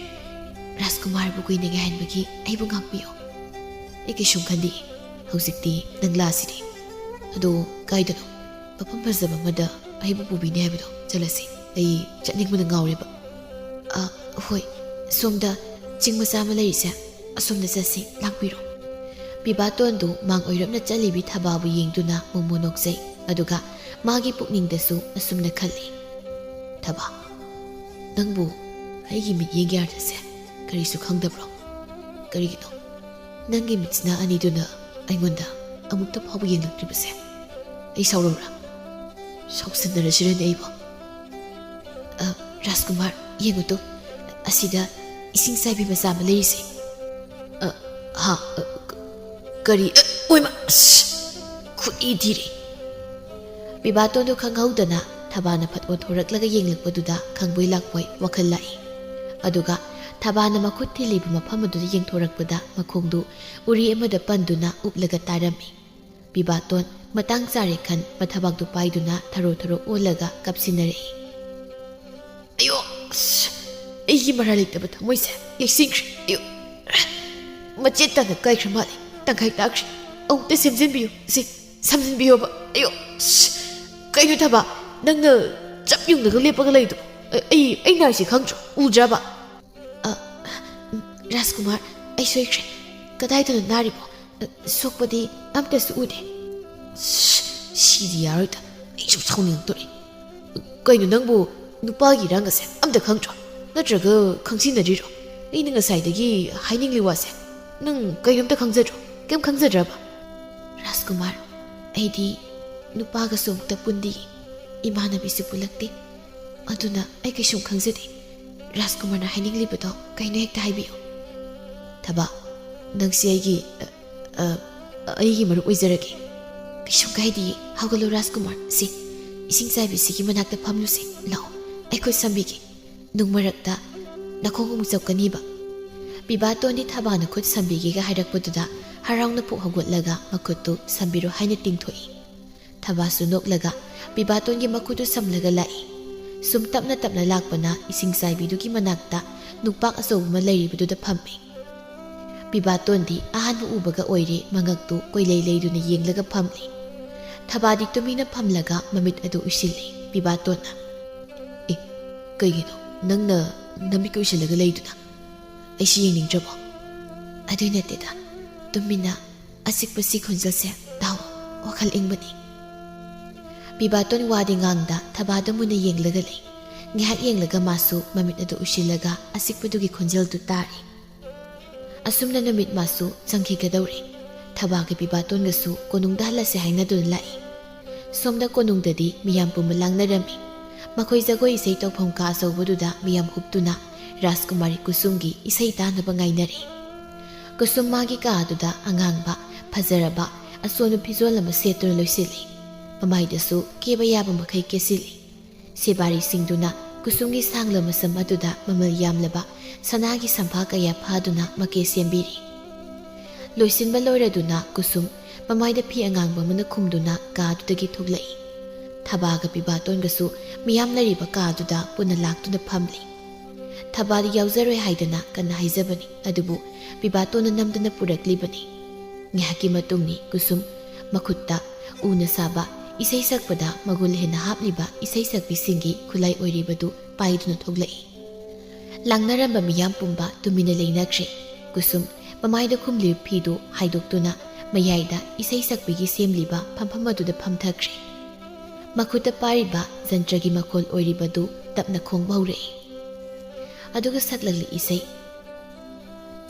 ꯔꯥꯖꯀꯨꯃꯥꯔꯕꯨ ꯀꯨꯏꯅ ꯉꯥꯏꯍꯟꯕꯒꯤ ꯑꯩꯕꯨ ꯉꯥꯛꯄꯤꯌꯨ ꯑꯩ ꯀꯩꯁꯨꯝ ꯈꯟꯗꯦ ꯍꯧꯖꯤꯛꯇꯤ ꯅꯪ ꯂꯥꯛꯑꯁꯤꯗꯤ ꯑꯗꯣ ꯀꯥꯏꯗꯅꯣ ꯃꯐꯝ ꯐꯖꯕ ꯑꯃꯗ ꯑꯩꯕꯨ ꯄꯨꯕꯤꯅꯤ ꯍꯥꯏꯕꯗꯣ ꯆꯠꯂꯁꯤ ꯑꯩ ꯆꯠꯅꯤꯡꯕꯅ ꯉꯥꯎꯔꯦꯕ ꯍꯣꯏ ꯁꯣꯝꯗ ꯆꯤꯡ ꯃꯆꯥ ꯑꯃ ꯂꯩꯔꯤꯁꯦ ꯑꯁꯣꯝꯗ ꯆꯠꯁꯤ ꯂꯥꯛꯄꯤꯔꯣ ꯄꯤꯕꯥꯇꯣꯟꯗꯨ ꯃꯥꯡ ꯑꯣꯏꯔꯞꯅ ꯆꯠꯂꯤꯕꯤ ꯊꯕꯥꯕꯨ ꯌꯦꯡꯗꯨꯅ ꯃꯣꯃꯣ ꯅꯣꯛꯆꯩ ꯑꯗꯨꯒ ꯃꯥꯒꯤ ꯄꯨꯛꯅꯤꯡꯗꯁꯨ ꯑꯁꯨꯝꯅ ꯈꯜꯂꯤ ꯊꯕꯥ ꯅꯪꯕꯨ ꯑꯩꯒꯤ ꯃꯤꯠꯌꯦꯡꯒꯤ ꯑꯥꯔꯊꯁꯦ ꯀꯔꯤꯁꯨ ꯈꯪꯗꯕ꯭ꯔꯣ ꯀꯔꯤꯒꯤꯅꯣ ꯅꯪꯒꯤ ꯃꯤꯠꯁꯤꯅ ꯑꯅꯤꯗꯨꯅ ꯑꯩꯉꯣꯟꯗ ꯑꯃꯨꯛꯇ ꯐꯥꯎꯕ ꯌꯦꯡꯂꯛꯇ꯭ꯔꯤꯕꯁꯦ ꯑꯩ ꯁꯥꯎꯔꯧꯔꯥ ꯁꯥꯎꯁꯟꯅꯔꯁꯤꯔꯅꯦ ꯑꯩꯕꯨ ꯔꯥꯖꯀꯨꯃꯥꯔ ꯌꯦꯡꯉꯨꯇꯣ ꯑꯁꯤꯗ ꯏꯁꯤꯡ ꯆꯥꯏꯕꯤ ꯃꯆꯥ ꯑꯃ ꯂꯩꯔꯤꯁꯦ ꯀꯔꯤ ꯑꯣꯏꯃ ꯈꯨꯠꯏ ꯊꯤꯔꯦ ꯄꯤꯕꯥꯇꯣꯟꯗꯨ ꯈꯪꯍꯧꯗꯅ ꯊꯕꯥꯅ ꯐꯠ ꯑꯣꯟꯊꯣꯔꯛꯂꯒ ꯌꯦꯡꯂꯛꯄꯗꯨꯗ ꯈꯪꯕꯣꯏ ꯂꯥꯛꯄꯣꯏ ꯋꯥꯈꯜ ꯂꯥꯛꯏ ꯑꯗꯨꯒ ꯊꯕꯥꯅ ꯃꯈꯨꯠ ꯊꯤꯜꯂꯤꯕ ꯃꯐꯝ ꯑꯗꯨꯗ ꯌꯦꯡꯊꯣꯔꯛꯄꯗ ꯃꯈꯣꯡꯗꯨ ꯎꯔꯤ ꯑꯃꯗ ꯄꯟꯗꯨꯅ ꯎꯞꯂꯒ ꯇꯥꯔꯝꯃꯤ ꯄꯤꯕꯥꯇꯣꯟ ꯃꯇꯥꯡ ꯆꯥꯔꯦ ꯈꯟ ꯃꯊꯕꯥꯛꯇꯨ ꯄꯥꯏꯗꯨꯅ ꯊꯔꯣ ꯊꯔꯣ ꯑꯣꯜꯂꯒ ꯀꯞꯁꯤꯟꯅꯔꯛꯏ ꯑꯌꯣ ꯑꯩꯒꯤ ꯃꯔꯥ ꯂꯩꯇꯕ ꯊꯃꯣꯏꯁꯦ ꯌꯦꯛꯁꯤꯟꯈ꯭ꯔꯦ ꯑꯌꯣ ꯃꯆꯦꯠ ꯇꯥꯅ ꯀꯥꯏꯈ꯭ꯔ ꯃꯥꯜꯂꯦ ꯇꯪꯈꯥꯏ ꯇꯥꯈ꯭ꯔꯦ ꯑꯃꯨꯛꯇ ꯁꯦꯝꯖꯤꯟꯕꯤꯌꯨ ꯁꯝꯖꯤꯟꯕꯤꯌꯣꯕ ꯑꯌꯣ ꯀꯩꯅꯣ ꯊꯕꯥ ꯅꯪꯅ ꯆꯞ ꯌꯨꯡꯂꯒ ꯂꯦꯞꯄꯒ ꯂꯩꯗꯣ ꯑꯩ ꯅꯥꯔꯤꯁꯦ ꯈꯪꯗ꯭ꯔꯣ ꯎꯗ꯭ꯔꯕ ꯔꯥꯖꯀꯨꯃꯥꯔ ꯑꯩ ꯁꯣꯏꯈ꯭ꯔꯦ ꯀꯗꯥꯏꯗꯅꯣ ꯅꯥꯔꯤꯕꯣ ꯁꯣꯛꯄꯗꯤ ꯑꯝꯇꯁꯨ ꯎꯗꯦ ꯁꯤꯗꯤ ꯌꯥꯔꯣꯏꯗ ꯑꯩ ꯁꯨꯝ ꯁꯥꯎꯅꯤꯡꯉꯛꯇꯣꯔꯦ ꯀꯩꯅꯣ ꯅꯪꯕꯨ ꯅꯨꯄꯥꯒꯤ ꯏꯔꯥꯡꯒꯁꯦ ꯑꯝꯇ ꯈꯪꯗ꯭ꯔꯣ ꯅꯠꯇ꯭ꯔꯒ ꯈꯪꯁꯤꯟꯅꯗ꯭ꯔꯤꯔꯣ ꯑꯩꯅ ꯉꯁꯥꯏꯗꯒꯤ ꯍꯥꯏꯅꯤꯡꯂꯤ ꯋꯥꯁꯦ ꯅꯪ ꯀꯩꯅꯣꯝꯇ ꯈꯪꯖꯗ꯭ꯔꯣ ꯀꯩꯝ ꯈꯪꯖꯗ꯭ꯔꯕ ꯔꯥꯖꯀꯨꯃꯥꯔ ꯑꯩꯗꯤ ꯅꯨꯄꯥꯒꯁꯨ ꯑꯃꯨꯛꯇ ꯄꯨꯟꯗꯤ ꯏꯃꯥꯟꯅꯕꯤꯁꯨ ꯄꯨꯜꯂꯛꯇꯦ ꯑꯗꯨꯅ ꯑꯩ ꯀꯩꯁꯨꯝ ꯈꯪꯖꯗꯦ ꯔꯥꯖꯀꯨꯃꯥꯔꯅ ꯍꯥꯏꯅꯤꯡꯂꯤꯕꯗꯣ ꯀꯩꯅꯣ ꯍꯦꯛꯇ ꯍꯥꯏꯕꯤꯌꯨ ꯊꯕꯥ ꯅꯪꯁꯤ ꯑꯩꯒꯤ ꯃꯔꯨꯞ ꯑꯣꯏꯖꯔꯒꯦ ꯀꯩꯁꯨꯝ ꯀꯥꯏꯗꯦ ꯍꯧꯒꯠꯂꯨ ꯔꯥꯖꯀꯨꯃꯥꯔ ꯁꯤ ꯏꯁꯤꯡ ꯆꯥꯏꯕꯤꯁꯤꯒꯤ ꯃꯅꯥꯛꯇ ꯐꯝꯂꯨꯁꯤ ꯂꯥꯛꯑꯣ ꯑꯩꯈꯣꯏ ꯁꯝꯕꯤꯒꯦ ꯅꯨꯡ ꯃꯔꯛꯇ ꯅꯈꯣꯡ ꯑꯃꯨꯛ ꯆꯞꯀꯅꯤꯕ ꯄꯤꯕꯥꯇꯣꯟꯗꯤ ꯊꯕꯥꯅ ꯈꯨꯠ ꯁꯝꯕꯤꯒꯦꯒ ꯍꯥꯏꯔꯛꯄꯗꯨꯗ ꯍꯔꯥꯎꯅ ꯄꯨꯛ ꯍꯧꯒꯠꯂꯒ ꯃꯈꯨꯠꯇꯨ ꯁꯝꯕꯤꯔꯣ ꯍꯥꯏꯅ ꯇꯤꯡꯊꯣꯛꯏ ꯊꯕꯥꯁꯨ ꯅꯣꯛꯂꯒ ꯄꯤꯕꯥꯇꯣꯟꯒꯤ ꯃꯈꯨꯠꯇꯨ ꯁꯝꯂꯒ ꯂꯥꯛꯏ ꯁꯨꯝ ꯇꯞꯅ ꯇꯞꯅ ꯂꯥꯛꯄꯅ ꯏꯁꯤꯡ ꯆꯥꯏꯕꯤꯗꯨꯒꯤ ꯃꯅꯥꯛꯇ ꯅꯨꯡꯄꯥꯛ ꯑꯆꯧꯕ ꯑꯃ ꯂꯩꯔꯤꯕꯗꯨꯗ ꯐꯝꯃꯤ ꯄꯤꯕꯥꯇꯣꯟꯗꯤ ꯑꯍꯥꯟꯕ ꯎꯕꯒ ꯑꯣꯏꯔꯦ ꯃꯉꯛꯇꯨ ꯀꯣꯏꯂꯩ ꯂꯩꯗꯨꯅ ꯌꯦꯡꯂꯒ ꯐꯝꯂꯤ ꯊꯕꯥꯗꯤ ꯇꯨꯃꯤꯟꯅ ꯐꯝꯂꯒ ꯃꯃꯤꯠ ꯑꯗꯨ ꯎꯏꯁꯤꯜꯂꯤ꯫ ꯄꯤꯕꯥꯇꯣꯟꯅ "ꯑꯦ ꯀꯩꯒꯤꯅꯣ ꯅꯪꯅ ꯅꯃꯤꯠꯀ ꯎꯏꯁꯤꯜꯂꯒ ꯂꯩꯗꯨꯅ? ꯑꯩꯁꯤ ꯌꯦꯡꯅꯤꯡꯗ꯭ꯔꯕꯣ?" "ꯑꯗꯨꯏ ꯅꯠꯇꯦꯗ, ꯇꯨꯃꯤꯟꯅ ꯑꯆꯤꯛꯄ ꯁꯤ ꯈꯣꯟꯖꯦꯜꯁꯦ ꯇꯥꯎ, ꯋꯥꯈꯜ ꯏꯪꯕꯅꯤ." ꯄꯤꯕꯥꯇꯣꯟ ꯋꯥꯗꯤ ꯉꯥꯡꯗ ꯊꯕꯥꯗ ꯃꯨꯟꯅ ꯌꯦꯡꯂꯒ ꯂꯩ꯫ ꯉꯥꯏꯍꯥꯛ ꯌꯦꯡꯂꯒ ꯃꯥꯁꯨ ꯃꯃꯤꯠ ꯑꯗꯨ ꯎꯏꯁꯤꯜꯂꯒ ꯑꯆꯤꯛꯄꯗꯨꯒꯤ ꯈꯣꯟꯖꯦꯜꯗꯨ ꯇꯥꯔꯤ꯫ ꯑꯁꯨꯝꯅ ꯅꯨꯃꯤꯠ ꯃꯥꯁꯨ ꯆꯪꯈꯤꯒꯗꯧꯔꯤ꯫ ꯊꯕꯥꯒ ꯄꯤꯕꯥꯇꯣꯟꯒꯁꯨ ꯀꯣꯅꯨꯡꯗ ꯍꯜꯂꯁꯦ ꯍꯥꯏꯅꯗꯨꯅ ꯂꯥꯛꯏ꯫ ꯁꯣꯝꯗ ꯀꯣꯅꯨꯡꯗꯗꯤ ꯃꯤꯌꯥꯝ ꯄꯨꯝꯕ ꯂꯥꯡꯅꯔꯝꯃꯤ꯫ ꯃꯈꯣꯏ ꯖꯒꯣꯏ ꯏꯁꯩ ꯇꯧꯐꯝ ꯀꯥ ꯑꯆꯧꯕꯗꯨꯗ ꯃꯤꯌꯥꯝ ꯍꯨꯞꯇꯨꯅ ꯔꯥꯖꯀꯨꯃꯥꯔꯤ ꯀꯨꯁꯨꯝꯒꯤ ꯏꯁꯩ ꯇꯥꯅꯕ ꯉꯥꯏꯅꯔꯤ꯫ ꯀꯨꯁꯨꯝ ꯃꯥꯒꯤ ꯀꯥꯗꯨꯗ ꯑꯉꯥꯡꯕ ꯐꯖꯔꯕ ꯑꯆꯣꯟꯕ ꯐꯤꯖꯣꯜ ꯑꯃ ꯁꯦꯠꯇꯨꯅ ꯂꯣꯏꯁꯤꯜꯂꯤ꯫ ꯃꯃꯥꯏꯗꯁꯨ ꯀꯦꯕ ꯌꯥꯕ ꯃꯈꯩ ꯀꯦꯁꯤꯜꯂꯤ꯫ ꯁꯦꯕꯥꯔꯤꯁꯤꯡꯗꯨꯅ ꯀꯨꯁꯨꯝꯒꯤ ꯁꯥꯡꯂ ꯃꯁꯝ ꯑꯗꯨꯗ ꯃꯃꯜ ꯌꯥꯝꯂꯕ ꯁꯅꯥꯒꯤ ꯁꯝꯐꯥ ꯀꯌꯥ ꯐꯥꯗꯨꯅ ꯃꯀꯦ ꯁꯦꯝꯕꯤꯔꯤ꯫ ꯂꯣꯏꯁꯤꯟꯕ ꯂꯣꯏꯔꯗꯨꯅ ꯀꯨꯁꯨꯝ ꯃꯃꯥꯏꯗ ꯐꯤ ꯑꯉꯥꯡꯕ ꯑꯃꯅ ꯈꯨꯝꯗꯨꯅ ꯀꯥꯗꯨꯗꯒꯤ ꯊꯣꯛꯂꯛꯏ꯫ ꯊꯕꯥꯒ ꯄꯤꯕꯥꯇꯣꯟꯒꯁꯨ ꯃꯤꯌꯥꯝ ꯂꯩꯔꯤꯕ ꯀꯥꯗꯨꯗ ꯄꯨꯟꯅ ꯂꯥꯛꯇꯨꯅ ꯐꯝꯂꯤ꯫ ꯊꯕꯥꯗꯤ ꯌꯥꯎꯖꯔꯣꯏ ꯍꯥꯏꯗꯅ ꯀꯟꯅ ꯍꯥꯏꯖꯕꯅꯤ, ꯑꯗꯨꯕꯨ ꯄꯤꯕꯥꯇꯣꯟꯅ ꯅꯝꯗꯅ ꯄꯨꯔꯛꯂꯤꯕꯅꯤ꯫ ꯉꯥꯏꯍꯥꯛꯀꯤ ꯃꯇꯨꯡꯅꯤ ꯀꯨꯁꯨꯝ ꯃꯈꯨꯠꯇ ꯎꯅ ꯁꯥꯕ ꯏꯁꯩ ꯁꯛꯄꯗ ꯃꯒꯨꯟ ꯍꯦꯟꯅ ꯍꯥꯞꯂꯤꯕ ꯏꯁꯩ ꯁꯛꯄꯤꯁꯤꯡꯒꯤ ꯈꯨꯠꯂꯥꯏ ꯑꯣꯏꯔꯤꯕꯗꯨ ꯄꯥꯏꯗꯨꯅ ꯊꯣꯛꯂꯛꯏ꯫ ꯂꯥꯡꯅꯔꯝꯕ ꯃꯤꯌꯥꯝ ꯄꯨꯝꯕ ꯇꯨꯃꯤꯟꯅ ꯂꯩꯅꯈ꯭ꯔꯦ꯫ ꯀꯨꯁꯨꯝ ꯃꯃꯥꯏꯗ ꯈꯨꯝꯂꯤꯕ ꯐꯤꯗꯨ ꯍꯥꯏꯗꯣꯛꯇꯨꯅ ꯃꯌꯥꯏꯗ ꯏꯁꯩ ꯁꯛꯄꯤꯒꯤ ꯁꯦꯝꯂꯤꯕ ꯐꯝꯐꯝ ꯑꯗꯨꯗ ꯐꯝꯊꯈ꯭ꯔꯦ꯫ ꯃꯈꯨꯠꯇ ꯄꯥꯏꯔꯤꯕ ꯖꯟꯇ꯭ꯔꯒꯤ ꯃꯈꯣꯜ ꯑꯣꯏꯔꯤꯕꯗꯨ ꯇꯞꯅ ꯈꯣꯡꯕ ꯍꯧꯔꯛꯏ꯫ ꯑꯗꯨꯒ ꯁꯛꯂꯛꯂꯤ ꯏꯁꯩ: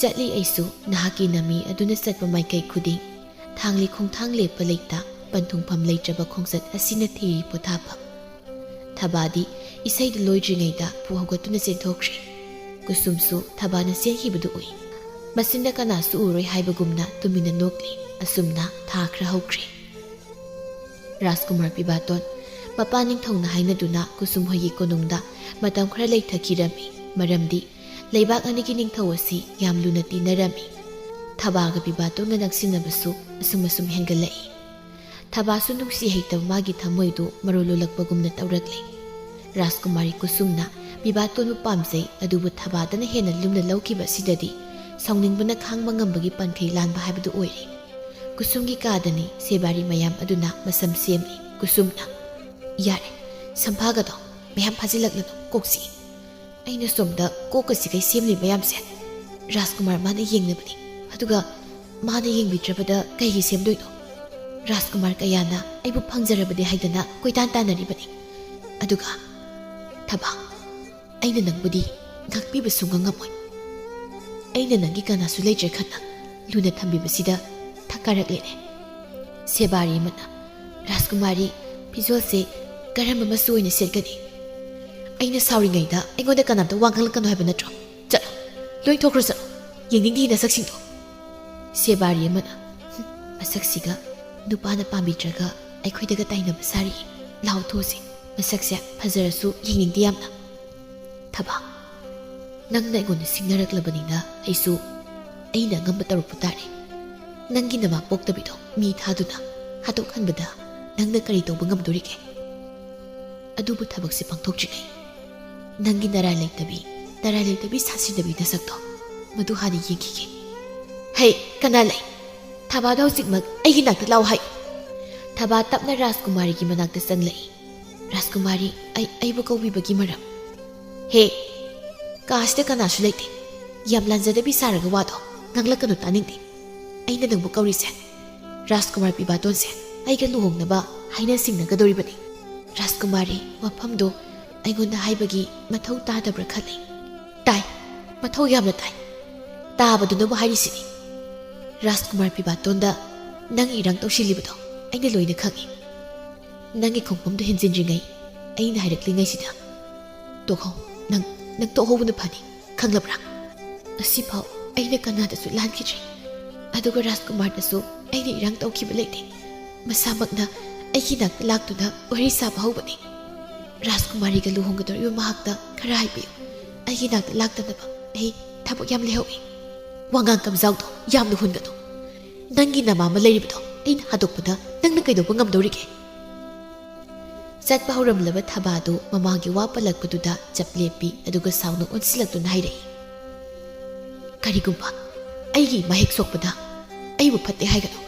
"ꯆꯠꯂꯤ ꯑꯩꯁꯨ ꯅꯍꯥꯛꯀꯤ ꯅꯃꯤ ꯑꯗꯨꯅ ꯆꯠꯄ ꯃꯥꯏꯀꯩ ꯈꯨꯗꯤꯡ, ꯊꯥꯡꯂꯤ ꯈꯣꯡꯊꯥꯡ ꯂꯦꯞꯄ ꯂꯩꯇ, ꯄꯟꯊꯨꯡꯐꯝ ꯂꯩꯇ꯭ꯔꯕ ꯈꯣꯡꯆꯠ ꯑꯁꯤꯅ ꯊꯤꯔꯤ ꯄꯣꯊꯥꯐꯝ." ꯊꯕꯥꯗꯤ ꯏꯁꯩꯗꯨ ꯂꯣꯏꯗ꯭ꯔꯤꯉꯩꯗ ꯐꯨ ꯍꯧꯒꯠꯇꯨꯅ ꯆꯦꯟꯊꯣꯛꯈ꯭ꯔꯦ꯫ ꯀꯨꯁꯨꯝꯁꯨ ꯊꯕꯥꯅ ꯆꯦꯟꯈꯤꯕꯗꯨ ꯎꯏ꯫ ꯃꯆꯤꯟꯗ ꯀꯅꯥꯁꯨ ꯎꯔꯣꯏ ꯍꯥꯏꯕꯒꯨꯝꯅ ꯇꯨꯃꯤꯟꯅ ꯅꯣꯛꯂꯤ꯫ ꯑꯁꯨꯝꯅ ꯊꯥ ꯈꯔ ꯍꯧꯈ꯭ꯔꯦ꯫ ꯔꯥꯖꯀꯨꯃꯥꯔ ꯄꯤꯕꯥꯇꯣꯟ ꯃꯄꯥ ꯅꯤꯡꯊꯧꯅ ꯍꯥꯏꯅꯗꯨꯅ ꯀꯨꯁꯨꯝ ꯍꯣꯏꯒꯤ ꯀꯣꯅꯨꯡꯗ ꯃꯇꯝ ꯈꯔ ꯂꯩꯊꯈꯤꯔꯝꯃꯤ꯫ ꯃꯔꯝꯗꯤ ꯂꯩꯕꯥꯛ ꯑꯅꯤꯒꯤ ꯅꯤꯡꯊꯧ ꯑꯁꯤ ꯌꯥꯝ ꯂꯨꯅ ꯇꯤꯟꯅꯔꯝꯃꯤ꯫ ꯊꯕꯥꯒ ꯄꯤꯕꯥꯇꯣꯟꯒ ꯅꯛꯁꯤꯟꯅꯕꯁꯨ ꯑꯁꯨꯝ ꯍꯦꯟꯒꯠꯂꯛꯏ꯫ ꯊꯕꯥꯁꯨ ꯅꯨꯡꯁꯤ ꯍꯩꯇꯕ ꯃꯥꯒꯤ ꯊꯃꯣꯏꯗꯨ ꯃꯔꯣ ꯂꯣꯜꯂꯛꯄꯒꯨꯝꯅ ꯇꯧꯔꯛꯂꯤ꯫ ꯔꯥꯖꯀꯨꯃꯥꯔꯤ ꯀꯨꯁꯨꯝꯅ ꯄꯤꯕꯥꯇꯣꯟꯕꯨ ꯄꯥꯝꯖꯩ, ꯑꯗꯨꯕꯨ ꯊꯕꯥꯗꯅ ꯍꯦꯟꯅ ꯂꯨꯝꯅ ꯂꯧꯈꯤꯕ ꯑꯁꯤꯗꯗꯤ ꯁꯥꯎꯅꯤꯡꯕꯅ ꯈꯥꯡꯕ ꯉꯝꯕꯒꯤ ꯄꯟꯈꯩ ꯂꯥꯟꯕ ꯍꯥꯏꯕꯗꯨ ꯑꯣꯏꯔꯤ꯫ ꯀꯨꯁꯨꯝꯒꯤ ꯀꯥꯗꯅꯤ ꯁꯦꯕꯥꯔꯤ ꯃꯌꯥꯝ ꯑꯗꯨꯅ ꯃꯁꯝ ꯁꯦꯝꯂꯤ꯫ ꯀꯨꯁꯨꯝꯅ "ꯌꯥꯔꯦ, ꯁꯝꯐꯥꯒꯗꯣ ꯃꯌꯥꯝ ꯐꯥꯖꯤꯜꯂꯛꯂꯅꯨ, ꯀꯣꯛ ꯆꯤꯛꯏ. ꯑꯩꯅ ꯁꯣꯝꯗ ꯀꯣꯛꯀ ꯆꯤꯛꯀꯩ ꯁꯦꯝꯂꯤ ꯃꯌꯥꯝꯁꯦ ꯔꯥꯖꯀꯨꯃꯥꯔ ꯃꯥꯅ ꯌꯦꯡꯅꯕꯅꯤ, ꯑꯗꯨꯒ ꯃꯥꯅ ꯌꯦꯡꯕꯤꯗ꯭ꯔꯕꯗ ꯀꯩꯒꯤ ꯁꯦꯝꯗꯣꯏꯅꯣ? ꯔꯥꯖꯀꯨꯃꯥꯔ ꯀꯌꯥꯅ ꯑꯩꯕꯨ ꯐꯪꯖꯔꯕꯗꯤ ꯍꯥꯏꯗꯅ ꯀꯣꯏꯇꯥꯟ ꯇꯥꯟꯅꯔꯤꯕꯅꯤ. ꯑꯗꯨꯒ ꯊꯕꯥ, ꯑꯩꯅ ꯅꯪꯕꯨꯗꯤ ꯉꯥꯛꯄꯤꯕ ꯁꯨꯡꯉꯝ ꯉꯝꯃꯣꯏ. ꯑꯩꯅ ꯅꯪꯒꯤ ꯀꯅꯥꯁꯨ ꯂꯩꯇ꯭ꯔꯦ ꯈꯟꯅ ꯂꯨꯅ ꯊꯝꯕꯤꯕꯁꯤꯗ ꯊꯛ ꯀꯥꯔꯛꯂꯦꯅꯦ." ꯁꯦꯕꯥꯔꯤ ꯑꯃꯅ "ꯔꯥꯖꯀꯨꯃꯥꯔꯤ, ꯐꯤꯖꯣꯜꯁꯦ ꯀꯔꯝꯕ ꯃꯆꯨ ꯑꯣꯏꯅ ꯁꯦꯠꯀꯅꯤ? ꯑꯩꯅ ꯁꯥꯎꯔꯤꯉꯩꯗ ꯑꯩꯉꯣꯟꯗ ꯀꯅꯥꯝꯇ ꯋꯥ ꯉꯥꯡꯂꯛꯀꯅꯣ ꯍꯥꯏꯕ ꯅꯠꯇ꯭ꯔꯣ? ꯆꯠꯂꯣ, ꯂꯣꯏ ꯊꯣꯛꯈ꯭ꯔꯣ ꯆꯠꯂꯣ, ꯌꯦꯡꯅꯤꯡꯗꯦ ꯅꯁꯛꯁꯤꯡꯗꯣ." ꯁꯦꯕꯥꯔꯤ ꯑꯃꯅ "ꯃꯁꯛꯁꯤꯒ ꯅꯨꯄꯥꯅ ꯄꯥꯝꯕꯤꯗ꯭ꯔꯒ ꯑꯩꯈꯣꯏꯗꯒ ꯇꯥꯏꯅꯕ ꯁꯥꯔꯤ. ꯂꯥꯎ ꯊꯣꯛꯁꯤ, ꯃꯁꯛꯁꯦ ꯐꯖꯔꯁꯨ ꯌꯦꯡꯅꯤꯡꯗꯦ ꯌꯥꯝꯅ." "ꯊꯕꯥ, ꯅꯪꯅ ꯑꯩꯉꯣꯟꯗ ꯁꯤꯡꯅꯔꯛꯂꯕꯅꯤꯅ ꯑꯩꯁꯨ ꯑꯩꯅ ꯑꯉꯝꯕ ꯇꯧꯔꯛꯄ ꯇꯥꯔꯦ. ꯅꯪꯒꯤ ꯅꯃꯥ ꯄꯣꯛꯇꯕꯤꯗꯣ ꯃꯤ ꯊꯥꯗꯨꯅ ꯍꯥꯠꯇꯣꯛꯍꯟꯕꯗ ꯅꯪꯅ ꯀꯔꯤ ꯇꯧꯕ ꯉꯝꯗꯣꯔꯤꯒꯦ? ꯑꯗꯨꯕꯨ ꯊꯕꯛꯁꯦ ꯄꯥꯡꯊꯣꯛꯇ꯭ꯔꯤꯉꯩ ꯅꯪꯒꯤ ꯅꯔꯥꯏ ꯂꯩꯇꯕꯤ ꯁꯥꯁꯤꯟꯅꯕꯤ ꯅꯁꯛꯇꯣ ꯃꯗꯨ ꯍꯥꯟꯅ ꯌꯦꯡꯈꯤꯒꯦ." "ꯍꯩ, ꯀꯅꯥ ꯂꯩ? ꯊꯕꯥꯗꯣ ꯍꯧꯖꯤꯛꯃꯛ ꯑꯩꯒꯤ ꯅꯥꯛꯇ ꯂꯥꯎ ꯍꯥꯏ." ꯊꯕꯥ ꯇꯞꯅ ꯔꯥꯖꯀꯨꯃꯥꯔꯤꯒꯤ ꯃꯅꯥꯛꯇ ꯆꯪꯂꯛꯏ꯫ "ꯔꯥꯖꯀꯨꯃꯥꯔꯤ, ꯑꯩꯕꯨ ꯀꯧꯕꯤꯕꯒꯤ ꯃꯔꯝ?" "ꯍꯦ, ꯀꯥꯁꯤꯗ ꯀꯅꯥꯁꯨ ꯂꯩꯇꯦ. ꯌꯥꯝ ꯂꯥꯟꯖꯗꯕꯤ ꯁꯥꯔꯒ ꯋꯥꯗꯣ ꯉꯥꯡꯂꯛꯀꯅꯨ, ꯇꯥꯅꯤꯡꯗꯦ. ꯑꯩꯅ ꯅꯪꯕꯨ ꯀꯧꯔꯤꯁꯦ ꯔꯥꯖꯀꯨꯃꯥꯔ ꯄꯤꯕꯥꯇꯣꯟꯁꯦ ꯑꯩꯒ ꯂꯨꯍꯣꯡꯅꯕ ꯍꯥꯏꯅ ꯁꯤꯡꯅꯒꯗꯧꯔꯤꯕꯅꯤ. ꯔꯥꯖꯀꯨꯃꯥꯔꯤ, ꯋꯥꯐꯝꯗꯣ ꯑꯩꯉꯣꯟꯗ ꯍꯥꯏꯕꯒꯤ ꯃꯊꯧ ꯇꯥꯗꯕ꯭ꯔꯥ ꯈꯜꯂꯤ." "ꯇꯥꯏ, ꯃꯊꯧ ꯌꯥꯝꯅ ꯇꯥꯏ. ꯇꯥꯕꯗꯨꯅꯕꯨ ꯍꯥꯏꯔꯤꯁꯤꯅꯤ. ꯔꯥꯖꯀꯨꯃꯥꯔ ꯄꯤꯕꯥꯇꯣꯟꯗ ꯅꯪ ꯏꯔꯥꯡ ꯇꯧꯁꯤꯜꯂꯤꯕꯗꯣ ꯑꯩꯅ ꯂꯣꯏꯅ ꯈꯪꯏ. ꯅꯪꯒꯤ ꯈꯣꯡꯐꯝꯗꯨ ꯍꯦꯟꯖꯤꯟꯗ꯭ꯔꯤꯉꯩ ꯑꯩꯅ ꯍꯥꯏꯔꯛꯂꯤꯉꯩꯁꯤꯗ ꯇꯣꯛꯍꯧ. ꯅꯪ ꯇꯣꯛꯍꯧꯕꯅ ꯐꯅꯤ, ꯈꯪꯂꯕ꯭ꯔꯥ? ꯑꯁꯤꯐꯥꯎ ꯑꯩꯅ ꯀꯅꯥꯗꯁꯨ ꯂꯥꯟꯈꯤꯗ꯭ꯔꯤ. ꯑꯗꯨꯒ ꯔꯥꯖꯀꯨꯃꯥꯔꯗꯁꯨ ꯑꯩꯅ ꯏꯔꯥꯡ ꯇꯧꯈꯤꯕ ꯂꯩꯇꯦ. ꯃꯁꯥꯃꯛꯅ ꯑꯩꯒꯤ ꯅꯥꯛꯇ ꯂꯥꯛꯇꯨꯅ ꯋꯥꯔꯤ ꯁꯥꯕ ꯍꯧꯕꯅꯤ. ꯔꯥꯖꯀꯨꯃꯥꯔꯤꯒ ꯂꯨꯍꯣꯡꯒꯗꯧꯔꯤꯕ ꯃꯍꯥꯛꯇ ꯈꯔ ꯍꯥꯏꯕꯤꯌꯨ. ꯑꯩꯒꯤ ꯅꯥꯛꯇ ꯂꯥꯛꯇꯅꯕ ꯑꯩ ꯊꯕꯛ ꯌꯥꯝ ꯂꯩꯍꯧꯏ. ꯋꯥꯉꯥꯡ ꯀꯝꯖꯥꯎꯗꯣ ꯌꯥꯝꯅ ꯍꯨꯟꯒꯅꯨ. ꯅꯪꯒꯤ ꯅꯃꯥ ꯑꯃ ꯂꯩꯔꯤꯕꯗꯣ ꯑꯩꯅ ꯍꯥꯠꯇꯣꯛꯄꯗ ꯅꯪꯅ ꯀꯩꯗꯧꯕ ꯉꯝꯗꯧꯔꯤꯒꯦ?" ꯆꯠꯄ ꯍꯧꯔꯝꯂꯕ ꯊꯕꯥꯗꯨ ꯃꯃꯥꯒꯤ ꯋꯥ ꯄꯜꯂꯛꯄꯗꯨꯗ ꯆꯞ ꯂꯦꯞꯄꯤ, ꯑꯗꯨꯒ ꯁꯥꯎꯅ ꯑꯣꯟꯁꯤꯜꯂꯛꯇꯨꯅ ꯍꯥꯏꯔꯛꯏ, "ꯀꯔꯤꯒꯨꯝꯕ ꯑꯩꯒꯤ ꯏꯃꯥ ꯍꯦꯛ ꯁꯣꯛꯄꯗ ꯑꯩꯕꯨ ꯐꯠꯇꯦ ꯍꯥꯏꯒꯅꯨ.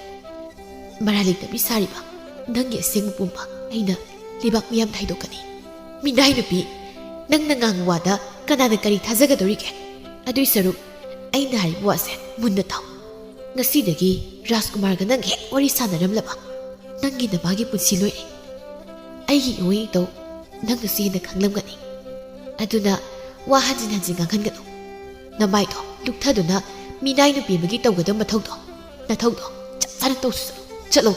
ꯃꯔꯥꯜ ꯂꯩꯇꯕꯤ ꯁꯥꯔꯤꯕ ꯅꯪꯒꯤ ꯑꯁꯦꯡꯕ ꯄꯨꯝꯕ ꯑꯩꯅ ꯂꯩꯕꯥꯛ ꯃꯤꯌꯥꯝꯗ ꯍꯥꯏꯗꯣꯛꯀꯅꯤ. ꯃꯤꯅꯥꯏ ꯅꯨꯄꯤ, ꯅꯪꯅ ꯉꯥꯡꯕ ꯋꯥꯗ ꯀꯅꯥꯅ ꯀꯔꯤ ꯊꯥꯖꯒꯗꯧꯔꯤꯒꯦ? ꯑꯗꯨꯏ ꯁꯔꯨꯛ ꯑꯩꯅ ꯍꯥꯏꯔꯤꯕ ꯋꯥꯁꯦ ꯃꯨꯟꯅ ꯇꯥꯎ. ꯉꯁꯤꯗꯒꯤ ꯔꯥꯖꯀꯨꯃꯥꯔꯒ ꯅꯪ ꯍꯦꯛ ꯋꯥꯔꯤ ꯁꯥꯟꯅꯔꯝꯂꯕ ꯅꯪꯒꯤ ꯅꯃꯥꯒꯤ ꯄꯨꯟꯁꯤ ꯂꯣꯏꯔꯦ. ꯑꯩꯒꯤ ꯏꯋꯣꯡ ꯏꯇꯧ ꯅꯪꯅꯁꯨ ꯍꯦꯟꯅ ꯈꯪꯂꯝꯒꯅꯤ. ꯑꯗꯨꯅ ꯋꯥ ꯍꯟꯖꯤꯟ ꯍꯟꯖꯤꯟ ꯉꯥꯡꯍꯟꯒꯅꯨ. ꯅꯃꯥꯏꯗꯣ ꯂꯨꯛꯊꯗꯨꯅ ꯃꯤꯅꯥꯏ ꯅꯨꯄꯤ ꯑꯃꯒꯤ ꯇꯧꯒꯗꯕ ꯃꯊꯧꯗꯣ ꯅꯊꯧꯗꯣ ꯆꯞ ꯆꯥꯅ ꯇꯧꯁꯨ ꯆꯠꯂꯣ.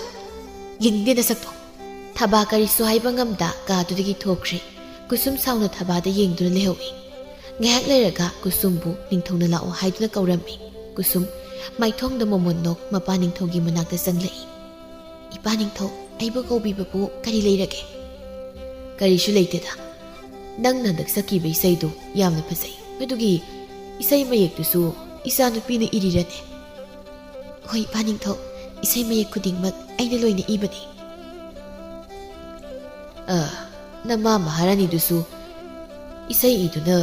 ꯌꯦꯡꯅꯤꯡꯗꯦ ꯅꯁꯛꯇꯣ. ꯊꯕꯥ ꯀꯔꯤꯁꯨ ꯍꯥꯏꯕ ꯉꯝꯗ ꯀꯥꯗꯨꯗꯒꯤ ꯊꯣꯛꯈ꯭ꯔꯦ. ꯀꯨꯁꯨꯝ ꯁꯥꯎꯅ ꯊꯕꯥꯗ ꯌꯦꯡꯗꯨꯅ ꯂꯩꯍꯧꯏ. ꯉꯥꯏꯍꯥꯛ ꯂꯩꯔꯒ ꯀꯨꯁꯨꯝꯕꯨ ꯅꯤꯡꯊꯧꯅ ꯂꯥꯛꯑꯣ ꯍꯥꯏꯗꯨꯅ ꯀꯧꯔꯝꯃꯤ. ꯀꯨꯁꯨꯝ ꯃꯥꯏꯊꯣꯡꯗ ꯃꯣꯃꯣꯟꯅꯣꯛ ꯃꯄꯥ ꯅꯤꯡꯊꯧꯒꯤ ꯃꯅꯥꯛꯇ ꯆꯪꯂꯛꯏ. ꯏꯄꯥ ꯅꯤꯡꯊꯧ, ꯑꯩꯕꯨ ꯀꯧꯕꯤꯕꯕꯨ ꯀꯔꯤ ꯂꯩꯔꯒꯦ? ꯀꯔꯤꯁꯨ ꯂꯩꯇꯦꯗ. ꯅꯪꯅ ꯍꯟꯗꯛ ꯁꯛꯈꯤꯕ ꯏꯁꯩꯗꯨ ꯌꯥꯝꯅ ꯐꯖꯩ. ꯑꯗꯨꯒꯤ ꯏꯁꯩ ꯃꯌꯦꯛꯇꯨꯁꯨ ꯏꯆꯥꯅꯨꯄꯤꯅ ꯏꯔꯤꯔꯅꯦ? ꯍꯣꯏ ꯏꯄꯥ ꯅꯤꯡꯊꯧ, ꯏꯁꯩ ꯃꯌꯦꯛ ꯈꯨꯗꯤꯡꯃꯛ ꯑꯩꯅ ꯂꯣꯏꯅ ꯏꯕꯅꯤ. ꯅꯃꯥ ꯃꯍꯥꯔꯥꯅꯤꯗꯨꯁꯨ ꯏꯁꯩ ꯏꯗꯨꯅ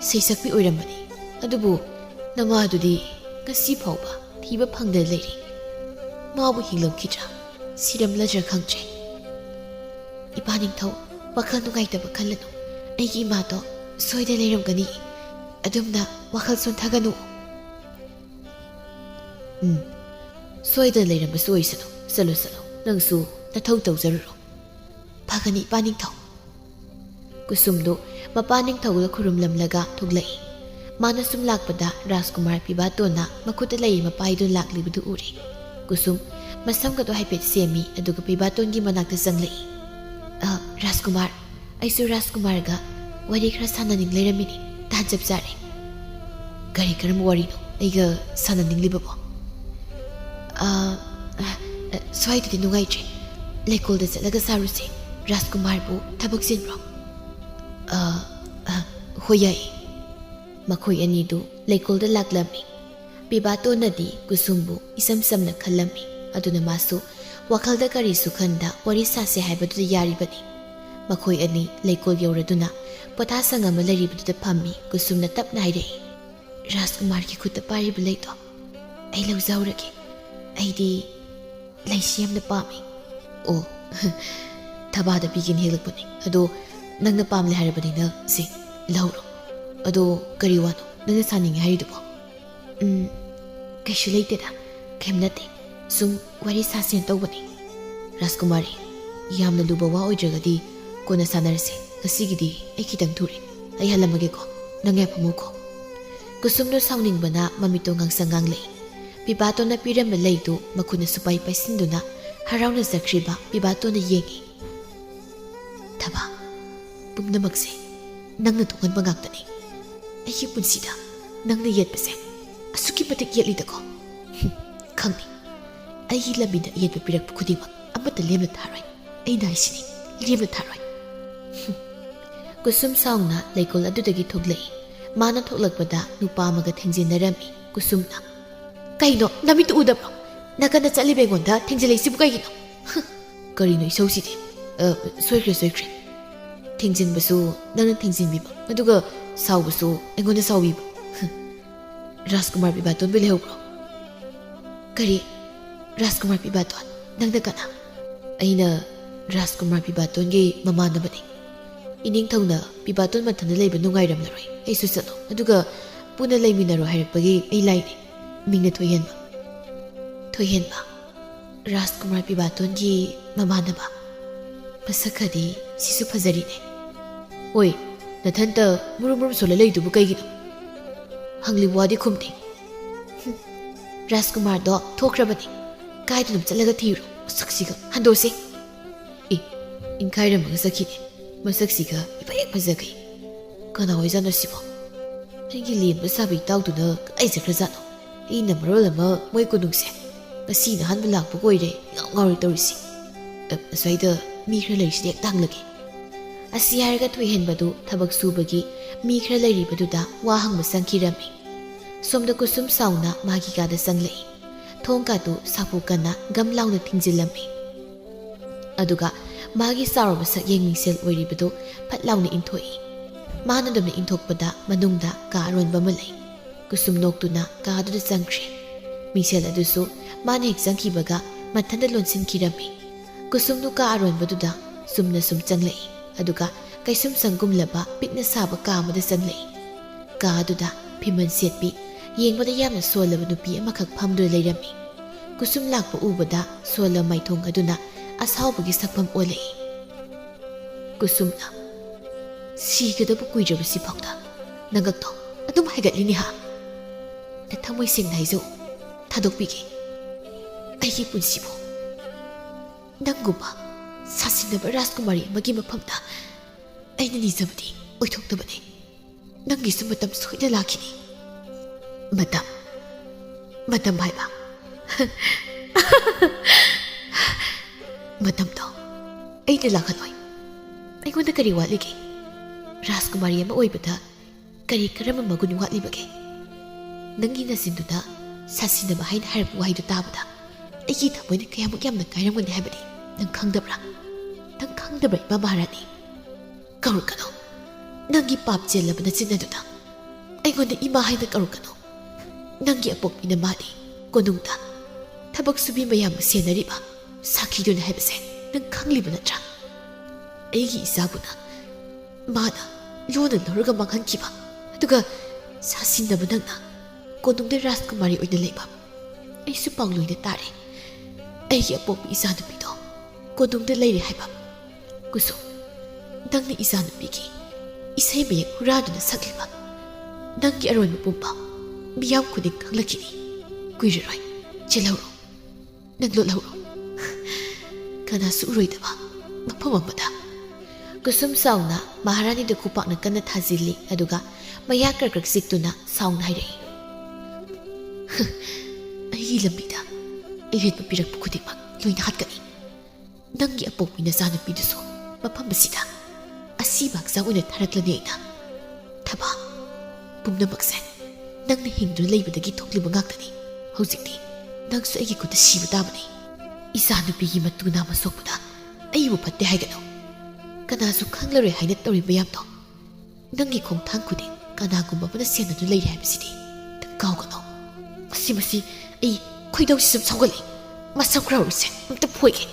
ꯁꯩꯁꯛꯄꯤ ꯑꯣꯏꯔꯝꯕꯅꯤ. ꯑꯗꯨꯕꯨ ꯅꯃꯥꯗꯨꯗꯤ ꯉꯁꯤ ꯐꯥꯎꯕ ꯊꯤꯕ ꯐꯪꯗꯅ ꯂꯩꯔꯤ. ꯃꯥꯕꯨ ꯍꯤꯡꯂꯝꯈꯤꯗ꯭ꯔꯥ ꯁꯤꯔꯝꯂꯗ꯭ꯔꯥ ꯈꯪꯗ꯭ꯔꯦ. ꯏꯄꯥ ꯅꯤꯡꯊꯧ, ꯋꯥꯈꯜ ꯅꯨꯡꯉꯥꯏꯇꯕ ꯈꯜꯂꯅꯨ. ꯑꯩꯒꯤ ꯏꯃꯥꯗꯣ ꯁꯣꯏꯗꯅ ꯂꯩꯔꯝꯒꯅꯤ. ꯑꯗꯨꯝꯅ ꯋꯥꯈꯜ ꯁꯣꯟꯊꯒꯅꯨ. ꯁꯣꯏꯗꯅ ꯂꯩꯔꯝꯕꯁꯨ ꯑꯣꯏꯁꯅꯨ. ꯆꯠꯂꯣ ꯆꯠꯂꯣ, ꯅꯪꯁꯨ ꯅꯊꯧ ꯇꯧꯖꯔꯨꯔꯣ. ꯐꯒꯅꯤ ꯏꯄꯥ ꯅꯤꯡꯊꯧ. ꯀꯨꯁꯨꯝꯗꯨ ꯃꯄꯥ ꯅꯤꯡꯊꯧꯗ ꯈꯨꯔꯨꯝꯂꯝꯂꯒ ꯊꯣꯛꯂꯛꯏ. ꯃꯥꯅ ꯁꯨꯝ ꯂꯥꯛꯄꯗ ꯔꯥꯖꯀꯨꯃꯥꯔ ꯄꯤꯕꯥꯇꯣꯟꯅ ꯃꯈꯨꯠꯇ ꯂꯩꯔꯤꯕ ꯃꯄꯥꯏꯗꯨ ꯂꯥꯛꯂꯤꯕꯗꯨ ꯎꯔꯦ. ꯀꯨꯁꯨꯝ ꯃꯁꯝꯒꯗꯣ ꯍꯥꯏꯐꯦꯠ ꯁꯦꯝꯃꯤ. ꯑꯗꯨꯒ ꯄꯤꯕꯥꯇꯣꯟꯒꯤ ꯃꯅꯥꯛꯇ ꯆꯪꯂꯛꯏ. ꯔꯥꯖꯀꯨꯃꯥꯔ, ꯑꯩꯁꯨ ꯔꯥꯖꯀꯨꯃꯥꯔꯒ ꯋꯥꯔꯤ ꯈꯔ ꯁꯥꯟꯅꯅꯤꯡ ꯂꯩꯔꯝꯃꯤꯅꯤ. ꯇꯥꯟ ꯆꯞ ꯆꯥꯔꯦ. ꯀꯔꯤ ꯀꯔꯝꯕ ꯋꯥꯔꯤꯅꯣ ꯑꯩꯒ ꯁꯥꯟꯅꯅꯤꯡꯂꯤꯕꯕꯣ? ꯁ꯭ꯋꯥꯏꯗꯗꯤ ꯅꯨꯡꯉꯥꯏꯇ꯭ꯔꯦ. ꯂꯩꯀꯣꯜꯗ ꯆꯠꯂꯒ ꯁꯥꯔꯨꯁꯦ. ꯔꯥꯖꯀꯨꯃꯥꯔꯕꯨ ꯊꯕꯛ ꯆꯤꯟꯕ꯭ꯔꯣ? ꯍꯣꯏ ꯌꯥꯏ. ꯃꯈꯣꯏ ꯑꯅꯤꯗꯨ ꯂꯩꯀꯣꯜꯗ ꯂꯥꯛꯂꯝꯃꯤ. ꯄꯤꯕꯥꯇꯣꯟꯅꯗꯤ ꯀꯨꯁꯨꯝꯕꯨ ꯏꯁꯝ ꯁꯝꯅ ꯈꯜꯂꯝꯃꯤ. ꯑꯗꯨꯅ ꯃꯥꯁꯨ ꯋꯥꯈꯜꯗ ꯀꯔꯤꯁꯨ ꯈꯟꯗ ꯋꯥꯔꯤ ꯁꯥꯁꯦ ꯍꯥꯏꯕꯗꯨꯗ ꯌꯥꯔꯤꯕꯅꯤ. ꯃꯈꯣꯏ ꯑꯅꯤ ꯂꯩꯀꯣꯜ ꯌꯧꯔꯗꯨꯅ ꯄꯣꯊꯥꯁꯪ ꯑꯃ ꯂꯩꯔꯤꯕꯗꯨꯗ ꯐꯝꯃꯤ. ꯀꯨꯁꯨꯝꯅ ꯇꯞꯅ ꯍꯥꯏꯔꯛꯏ. ꯔꯥꯖꯀꯨꯃꯥꯔꯒꯤ ꯈꯨꯠꯇ ꯄꯥꯏꯔꯤꯕ ꯂꯩꯗꯣ ꯑꯩ ꯂꯧꯖꯍꯧꯔꯒꯦ. ꯑꯩꯗꯤ ꯂꯩꯁꯤ ꯌꯥꯝꯅ ꯄꯥꯝꯃꯤ. ꯑꯣ, ꯊꯕꯥꯗ ꯄꯤꯒꯦꯅ ꯍꯦꯛꯂꯛꯄꯅꯤ. ꯑꯗꯣ ꯅꯪꯅ ꯄꯥꯝꯂꯦ ꯍꯥꯏꯔꯕꯅꯤꯅ ꯁꯤ ꯂꯧꯔꯣ. ꯑꯗꯣ ꯀꯔꯤ ꯋꯥꯅꯣ ꯅꯪꯅ ꯁꯥꯅꯤꯡꯉꯦ ꯍꯥꯏꯔꯤꯗꯨꯕꯣ? ꯀꯩꯁꯨ ꯂꯩꯇꯦꯗ. ꯀꯩꯝ ꯅꯠꯇꯦ. ꯁꯨꯝ ꯋꯥꯔꯤ ꯁꯥꯁꯦꯅ ꯇꯧꯕꯅꯤ. ꯔꯥꯖꯀꯨꯃꯥꯔꯤ, ꯌꯥꯝꯅ ꯂꯨꯕ ꯋꯥ ꯑꯣꯏꯗ꯭ꯔꯒꯗꯤ ꯀꯣꯟꯅ ꯁꯥꯟꯅꯔꯁꯤ. ꯉꯁꯤꯒꯤꯗꯤ ꯑꯩ ꯈꯤꯇꯪ ꯊꯨꯔꯦ. ꯑꯩ ꯍꯜꯂꯝꯃꯒꯦꯀꯣ. ꯅꯪ ꯌꯥꯏꯐꯝꯃꯨꯀꯣ. ꯀꯨꯁꯨꯝꯗꯨ ꯁꯥꯎꯅꯤꯡꯕꯅ ꯃꯃꯤꯠꯇꯣ ꯉꯥꯡꯁꯪ ꯉꯥꯡꯂꯛꯏ. ꯄꯤꯕꯥꯇꯣꯟꯅ ꯄꯤꯔꯝꯕ ꯂꯩꯗꯨ ꯃꯈꯨꯠꯅ ꯁꯨꯄꯥꯏ ꯄꯥꯏꯁꯤꯟꯗꯨꯅ ꯍꯔꯥꯎꯅ ꯆꯠꯈ꯭ꯔꯤꯕ ꯄꯤꯕꯥꯇꯣꯟꯅ ꯌꯦꯡꯉꯤ. ꯊꯕꯥ, ꯄꯨꯝꯅꯃꯛꯁꯦ ꯅꯪꯅ ꯊꯣꯛꯍꯟꯕ ꯉꯥꯛꯇꯅꯤ. ꯑꯩꯒꯤ ꯄꯨꯟꯁꯤꯗ ꯅꯪꯅ ꯌꯦꯠꯄꯁꯦ ꯑꯁꯨꯛꯀꯤ ꯃꯇꯤꯛ ꯌꯦꯠꯂꯤꯗꯀꯣ. ꯈꯪꯅꯤ. ꯑꯩꯒꯤ ꯂꯝꯕꯤꯗ ꯌꯦꯠꯄ ꯄꯤꯔꯛꯄ ꯈꯨꯗꯤꯡꯃꯛ ꯑꯃꯠꯇ ꯂꯦꯝꯅ ꯊꯥꯔꯣꯏ. ꯑꯩꯅ ꯍꯥꯏꯁꯤꯅꯤ, ꯂꯦꯝꯅ ꯊꯥꯔꯣꯏ. ꯀꯨꯁꯨꯝ ꯁꯥꯎꯅ ꯂꯩꯀꯣꯜ ꯑꯗꯨꯗꯒꯤ ꯊꯣꯛꯂꯛꯏ. ꯃꯥꯅ ꯊꯣꯛꯂꯛꯄꯗ ꯅꯨꯄꯥ ꯑꯃꯒ ꯊꯦꯡꯖꯤꯟꯅꯔꯝꯃꯤ. ꯀꯨꯁꯨꯝꯅ, ꯀꯩꯅꯣ ꯅꯃꯤꯠꯇꯨ ꯎꯗꯕ꯭ꯔꯣ? ꯅꯥꯀꯟꯗ ꯆꯠꯂꯤꯕ ꯑꯩꯉꯣꯟꯗ ꯊꯦꯡꯖꯤꯜꯂꯛꯏꯁꯤꯕꯨ ꯀꯩꯒꯤꯅꯣ? ꯀꯔꯤꯅꯣ ꯏꯁꯧꯁꯤꯗꯤ? ꯁꯣꯏꯈ꯭ꯔꯦ. ꯊꯦꯡꯖꯤꯟꯕꯁꯨ ꯅꯪꯅ ꯊꯦꯡꯖꯤꯟꯕꯤꯕ, ꯑꯗꯨꯒ ꯁꯥꯎꯕꯁꯨ ꯑꯩꯉꯣꯟꯗ ꯁꯥꯎꯕꯤꯕ. ꯔꯥꯖꯀꯨꯃꯥꯔ ꯄꯤꯕꯥꯇꯣꯟꯕꯨ ꯂꯩꯍꯧꯕ꯭ꯔꯣ? ꯀꯔꯤ? ꯔꯥꯖꯀꯨꯃꯥꯔ ꯄꯤꯕꯥꯇꯣꯟ? ꯅꯪꯅ ꯀꯅꯥ? ꯑꯩꯅ ꯔꯥꯖꯀꯨꯃꯥꯔ ꯄꯤꯕꯥꯇꯣꯟꯒꯤ ꯃꯃꯥꯟꯅꯕꯅꯤ. ꯏꯅꯤꯡꯊꯧꯅ ꯄꯤꯕꯥꯇꯣꯟ ꯃꯊꯟꯇ ꯂꯩꯕ ꯅꯨꯡꯉꯥꯏꯔꯝꯂꯔꯣꯏ. ꯑꯩꯁꯨ ꯆꯠꯂꯣ. ꯑꯗꯨꯒ ꯄꯨꯟꯅ ꯂꯩꯃꯤꯟꯅꯔꯣ ꯍꯥꯏꯔꯛꯄꯒꯤ ꯑꯩ ꯂꯥꯛꯏꯅꯤ. ꯃꯤꯡꯅ ꯊꯣꯏꯍꯦꯟꯕ. ꯊꯣꯏꯍꯦꯟꯕ? ꯔꯥꯖꯀꯨꯃꯥꯔ ꯄꯤꯕꯥꯇꯣꯟꯒꯤ ꯃꯃꯥꯟꯅꯕ? ꯃꯁꯛ ꯈꯗꯤ ꯁꯤꯁꯨ ꯐꯖꯔꯤꯅꯦ. ꯍꯣꯏ, ꯅꯊꯟꯇ ꯃꯨꯔꯨꯝ ꯁꯣꯜꯂ ꯂꯩꯗꯨꯕꯨ ꯀꯩꯒꯤꯅꯣ? ꯍꯪꯂꯤꯕ ꯋꯥꯗꯤ ꯈꯨꯝꯗꯦ. ꯔꯥꯖꯀꯨꯃꯥꯔꯗꯣ ꯊꯣꯛꯈ꯭ꯔꯕꯅꯤ. ꯀꯥꯏꯗꯅꯣ ꯆꯠꯂꯒ ꯊꯤꯔꯨ. ꯃꯁꯛꯁꯤꯒ ꯍꯟꯗꯣꯛꯁꯤ. ꯏꯟꯈꯥꯏꯔꯝꯃꯒ ꯆꯠꯈꯤꯅꯦ. ꯃꯁꯛꯁꯤꯒ ꯏꯐ ꯐꯖꯈꯩ. ꯀꯅꯥ ꯑꯣꯏꯖꯥꯠꯅꯣ ꯁꯤꯕꯣ? ꯑꯩꯒꯤ ꯂꯦꯝꯕ ꯁꯥꯕ ꯏꯇꯥꯎꯗꯨꯅ ꯀꯗꯥꯏ ꯆꯠꯈ꯭ꯔꯖꯥꯠꯅꯣ? ꯑꯩꯅ ꯃꯔꯣꯜ ꯑꯃ ꯃꯣꯏ ꯀꯣꯅꯨꯡꯁꯦ ꯉꯁꯤꯅ ꯑꯍꯥꯟꯕ ꯂꯥꯛꯄꯒ ꯑꯣꯏꯔꯦ ꯉꯥꯎꯔꯦ ꯇꯧꯔꯤꯁꯤ. ꯑꯁ꯭ꯋꯥꯏꯗ ꯃꯤ ꯈꯔ ꯂꯩꯔꯤꯁꯤꯗꯤ ꯍꯦꯛ ꯇꯥꯡꯂꯒꯦ. ꯑꯁꯤ ꯍꯥꯏꯔꯒ ꯊꯣꯏꯍꯦꯟꯕꯗꯨ ꯊꯕꯛ ꯁꯨꯕꯒꯤ ꯃꯤ ꯈꯔ ꯂꯩꯔꯤꯕꯗꯨꯗ ꯋꯥ ꯍꯪꯕ ꯆꯪꯈꯤꯔꯝꯃꯤ. ꯁꯣꯝꯗ ꯀꯨꯁꯨꯝ ꯁꯥꯎꯅ ꯃꯥꯒꯤ ꯀꯥꯗ ꯆꯪꯂꯛꯏ. ꯊꯣꯡꯀꯥꯗꯨ ꯁꯥꯄꯨ ꯀꯟꯅ ꯒꯝ ꯂꯥꯎꯅ ꯊꯤꯡꯖꯤꯜꯂꯝꯃꯤ. ꯑꯗꯨꯒ ꯃꯥꯒꯤ ꯆꯥꯎꯔꯕ ꯁꯛꯌꯦꯡ ꯃꯤꯡꯁꯦꯜ ꯑꯣꯏꯔꯤꯕꯗꯨ ꯐꯠ ꯂꯥꯎꯅ ꯏꯟꯊꯣꯛꯏ. ꯃꯥꯅ ꯑꯗꯨꯝꯅ ꯏꯟꯊꯣꯛꯄꯗ ꯃꯅꯨꯡꯗ ꯀꯥ ꯑꯔꯣꯟꯕ ꯑꯃ ꯂꯩ. ꯀꯨꯁꯨꯝ ꯅꯣꯛꯇꯨꯅ ꯀꯥꯗꯨꯗ ꯆꯪꯈ꯭ꯔꯦ. ꯃꯤꯡꯁꯦꯜ ꯑꯗꯨꯁꯨ ꯃꯥꯅ ꯍꯦꯛ ꯆꯪꯈꯤꯕꯒ ꯃꯊꯟꯇ ꯂꯣꯟꯁꯤꯟꯈꯤꯔꯝꯃꯤ. kusumnu ka aronbaduda sumna sum changlei aduga kaisum sangumlaba pikna saba ka amada changlei ka aduda phiman setpi yengbada yamna solaba nupi amakhak phamdu leirami kusum lakpa ubada sola maithong aduna asawbagi sakpham olei kusumna sigadabu kuirabasi phawda nangakto adum haigatlini ha na thamoi singna haizo thadokpigi aigi punsibo nangguba sasinaba Rajkumari amagi mafamda aina nizabadi oithoktabane nangisu matam soida lakhini matam haiba matam to aina lakhaloi aigonda kari watlige Rajkumari ama oibada kari karama magun watlibage nangi nasinduda sasinaba haina harap waidu tabada aigi thamoina kayamuk yamna kairamgani haibadi nang khangdabra Ima Maharani karukano nangi pap jelabana chinaduna aigonda ima haina karukano nangi apokpina madi konungda thabak subi mayam senariba sakhiduna haibase nang khangliba natra aigi isabuna mana lona lorga manghankiba aduga sasinaba nangna konungda Rajkumari oina leiba aisu pangloina tare aigi apokpi isanupido konungda leire haiba kusum nangna isanupiги isai mayek huraduna sakliba nangi aroima pumpa miyam khuding khanglakini kuiraroi chelawro nanglo lawro kanasu uroidaba mafam amada kusum sauna Maharani da khupakna kanna thajili aduga maya krakrak siktuna sauna hairei aigi lambida iretpa pirakpa khudingmak loina hatkani nangi apokpina zanupidusu mafam basida asiba hangzang oina tharaklani aina thaba pumnamakse nangna hingduna leibadagi thokliba ngaktani hojikti nangsu aigi khutta siba tabani isanupigi matuna masokpada aibu phatte haigano kanasu khanglaroi haina tawriba yamto nangi khongthang khuding kanagumba bana senadu leire haibasidi kaugano masi ai khoidausi sum sawgali masam crowse amta phoige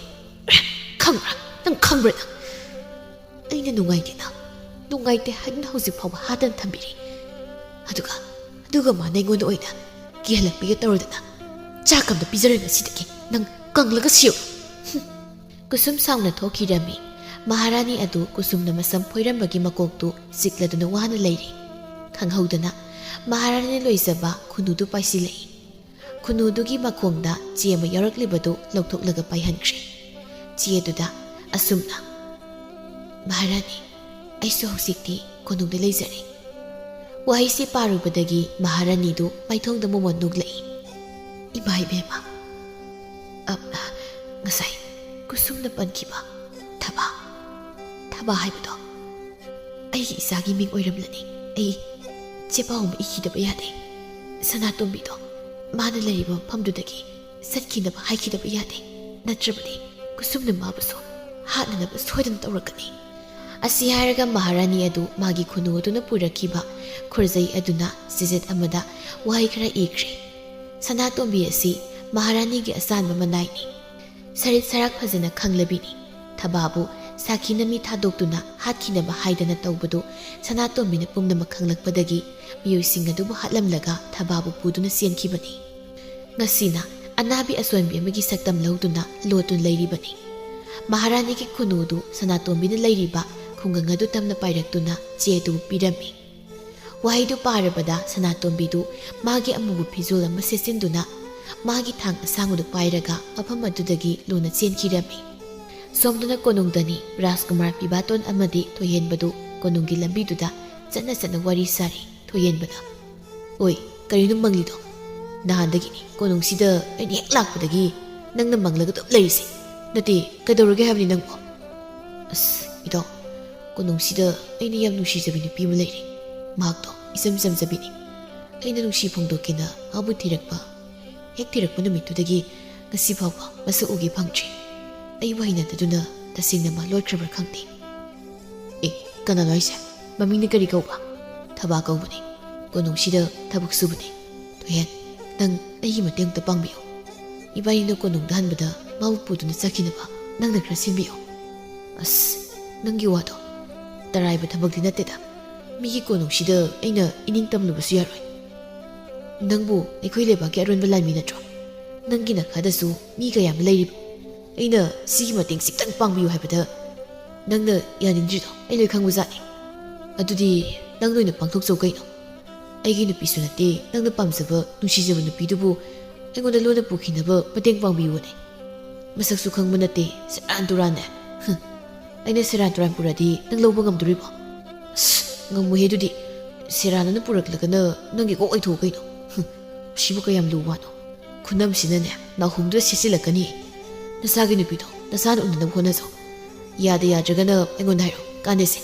khangra nang khangra aina nungaite haina hojik phawba hadan thambiri aduga manai ngon oina kihalakpiga tawrodana chakamda pijaranga sidaki nang kanglaga siyo kusum sauna thokirami Maharani adu kusumna masam phoirambagi makoktu sikladuna wana leiri khanghaudana Maharani loisaba khunudu paisilei khunudugi makhongda chiema yaraklibadu loktoklaga paihankre chieduda asumna Maharani aisu hojikti konungda leijari wahaisi parubadagi Maharani du maithongda momon nuglei imai bema apna ngasai kusumna pankiba thaba haibado aigi isagi ming oiramlani ai chepawum ikidaba yade Sanatombido mana leriba pamdudagi satkinaba haikidaba yade natrabadi kusumna mabaso hatnanaba soidan tawrakani asi hairaga Maharani adu magi khunu aduna purakiba khurjai aduna sijet amada wahai khara ikre Sanatombi asi Maharani gi asanba manaini sarit sarak phajana khanglabini thababu sakinami thadokduna hatkinaba haidana tawbadu Sanatombina pumnama khanglakpadagi miyuising adubu hatlamlaga thababu puduna sienkibani ngasina anabi aswanbi amagi saktam lauduna lotun leiribani Maharani ki khunudu Sanatombina leiriba khungang adu tamna pairaktuna chedu pirami wahaidu parabada Sanatombidu magi amubu phizul ama sesinduna magi thang asangudu pairaga mafam adudagi lona chenkirami somduna konungdani Rajkumar pibaton amadi thoyenbadu konunggi lambiduda chana wari sari thoyenbada oi karinu manglido nahandagini konungsida ani hek lakpadagi nangna manglaga dum leirisi nati kadawrage habni nangbo as ido konungsida aini yam nushijabini nupi ma leiri mahakto isam samjabini aina nungsi phongdokena abu thirakpa hek thirakpa numitudagi ngasi phawba masa ugi phangtri ai waina taduna tasingna ma lotkrabra khangti e kana loise mamingni kari kauba thaba kaubani konungsida thabuk subani toyen nang ai mateng ta pangbiyo ibai no konung danbada mau puduna sakhinaba ꯅꯪꯅ ꯈꯔ ꯁꯤꯟꯕꯤꯌꯣ ꯑꯁ ꯅꯪꯒꯤ ꯋꯥꯗꯣ ꯇꯔꯥꯏꯕ ꯊꯕꯛꯇꯤ ꯅꯠꯇꯦꯗ ꯃꯤꯒꯤ ꯀꯣꯅꯨꯡꯁꯤꯗ ꯑꯩꯅ ꯏꯅꯤꯡ ꯇꯝꯂꯨꯕꯁꯨ ꯌꯥꯔꯣꯏ ꯅꯪꯕꯨ ꯑꯩꯈꯣꯏ ꯂꯩꯕꯥꯛꯀꯤ ꯑꯔꯣꯟꯕ ꯂꯥꯟꯃꯤ ꯅꯠꯇ꯭ꯔꯣ ꯅꯪꯒꯤ ꯅꯥꯀꯗꯁꯨ ꯃꯤ ꯀꯌꯥ ꯑꯃ ꯂꯩꯔꯤꯕ ꯑꯩꯅ ꯁꯤꯒꯤ ꯃꯇꯦꯡ ꯈꯤꯇꯪ ꯄꯥꯡꯕꯤꯌꯨ ꯍꯥꯏꯕꯗ ꯅꯪꯅ ꯌꯥꯅꯤꯡꯗ꯭ꯔꯤꯗꯣ ꯑꯩ ꯂꯣꯏ ꯈꯪꯕꯖꯥꯠꯅꯤ ꯑꯗꯨꯗꯤ ꯅꯪ ꯂꯣꯏꯅ ꯄꯥꯡꯊꯣꯛꯆꯧ ꯀꯩꯅꯣ ꯑꯩꯒꯤ ꯅꯨꯄꯤꯁꯨ ꯅꯠꯇꯦ ꯅꯪꯅ ꯄꯥꯝꯖꯕ ꯅꯨꯡꯁꯤꯖꯕ ꯅꯨꯄꯤꯗꯨꯕꯨ ꯑꯩꯉꯣꯟꯗ ꯂꯣꯟꯅ ꯄꯨꯈꯤꯅꯕ ꯃꯇꯦꯡ ꯄꯥꯡꯕꯤꯌꯨꯅꯦ ꯃꯁꯛꯁꯨ ꯈꯪꯕ ꯅꯠꯇꯦ ꯁꯦꯔꯥꯟ ꯇꯨꯔꯥꯟꯅꯦ ꯑꯩꯅ ꯁꯦꯔꯥꯟ ꯇꯨꯔꯥꯟ ꯄꯨꯔꯛꯑꯗꯤ ꯅꯪ ꯂꯧꯕ ꯉꯝꯗꯣꯔꯤꯕꯣ ꯑꯁ ꯉꯝꯃꯣꯏꯍꯦ ꯑꯗꯨꯗꯤ ꯁꯦꯔꯥꯟꯅꯅ ꯄꯨꯔꯛꯂꯒꯅ ꯅꯪꯒꯤ ꯀꯣꯛ ꯑꯣꯏꯊꯣꯛꯎ ꯀꯩꯅꯣ ꯁꯤꯕꯨ ꯀꯌꯥꯝ ꯂꯨꯕ ꯋꯥꯅꯣ ꯈꯨꯅꯝꯁꯤꯅꯅꯦ ꯅꯥꯍꯨꯝꯗꯨꯗ ꯁꯦꯠꯆꯤꯜꯂꯛꯀꯅꯤ ꯅꯁꯥꯒꯤ ꯅꯨꯄꯤꯗꯣ ꯅꯁꯥꯅ ꯎꯅꯅꯕ ꯍꯣꯠꯅꯖꯧ ꯌꯥꯗ ꯌꯥꯗ꯭ꯔꯒꯅ ꯑꯩꯉꯣꯟꯗ ꯍꯥꯏꯔꯣ ꯀꯥꯟꯅꯁꯦ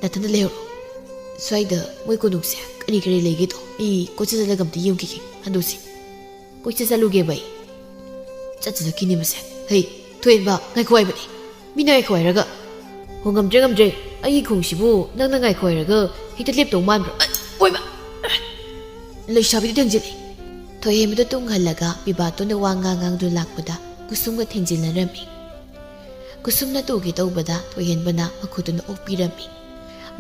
ꯅꯊꯟꯗ ꯂꯩꯍꯧꯔꯣ ꯁ꯭ꯋꯥꯏꯗ ꯃꯣꯏ ꯀꯣꯅꯨꯡꯁꯦ ꯀꯔꯤ ꯀꯔꯤ ꯂꯩꯒꯦꯗꯣ ꯑꯩ ꯀꯣꯏꯆꯠ ꯆꯠꯂꯒ ꯑꯝꯇ ꯌꯦꯡꯈꯤꯒꯦ ꯍꯟꯗꯣꯛꯁꯤ ꯀꯣꯏꯆꯠ ꯆꯠꯂꯨꯒꯦꯕ ꯑꯩ ꯆꯠꯈꯤꯅꯤ ꯃꯁꯦ ꯍꯩ ꯊꯣꯏꯍꯦꯟꯕ ꯉꯥꯏꯈꯣ ꯍꯥꯏꯕꯅꯤ ꯃꯤꯅ ꯉꯥꯏꯈꯣ ꯍꯥꯏꯔꯒ ꯍꯣ ꯉꯝꯗ꯭ꯔꯦ ꯑꯩꯒꯤ ꯈꯣꯡꯁꯤꯕꯨ ꯅꯪꯅ ꯉꯥꯏꯈꯣ ꯍꯥꯏꯔꯒ ꯍꯦꯛꯇ ꯂꯦꯞꯇꯧ ꯃꯥꯟꯕ꯭ꯔꯣ ꯑꯣꯏꯕ ꯂꯩꯁꯥꯕꯤꯗꯤ ꯊꯦꯡꯖꯤꯜꯂꯤ ꯊꯣꯏꯍꯦꯟꯕꯗ ꯇꯨꯡꯍꯜꯂꯒ ꯄꯤꯕꯥꯇꯣꯟꯅ ꯋꯥ ꯉꯥꯡꯗꯨ ꯂꯥꯛꯄꯗ ꯀꯨꯁꯨꯝꯒ ꯊꯦꯡꯖꯤꯟꯅꯔꯝꯃꯤ ꯀꯨꯁꯨꯝꯅ ꯇꯨꯒꯦ ꯇꯧꯕꯗ ꯊꯣꯏꯍꯦꯟꯕꯅ ꯃꯈꯨꯠꯇꯨꯅ ꯑꯣꯛꯄꯤꯔꯝꯃꯤ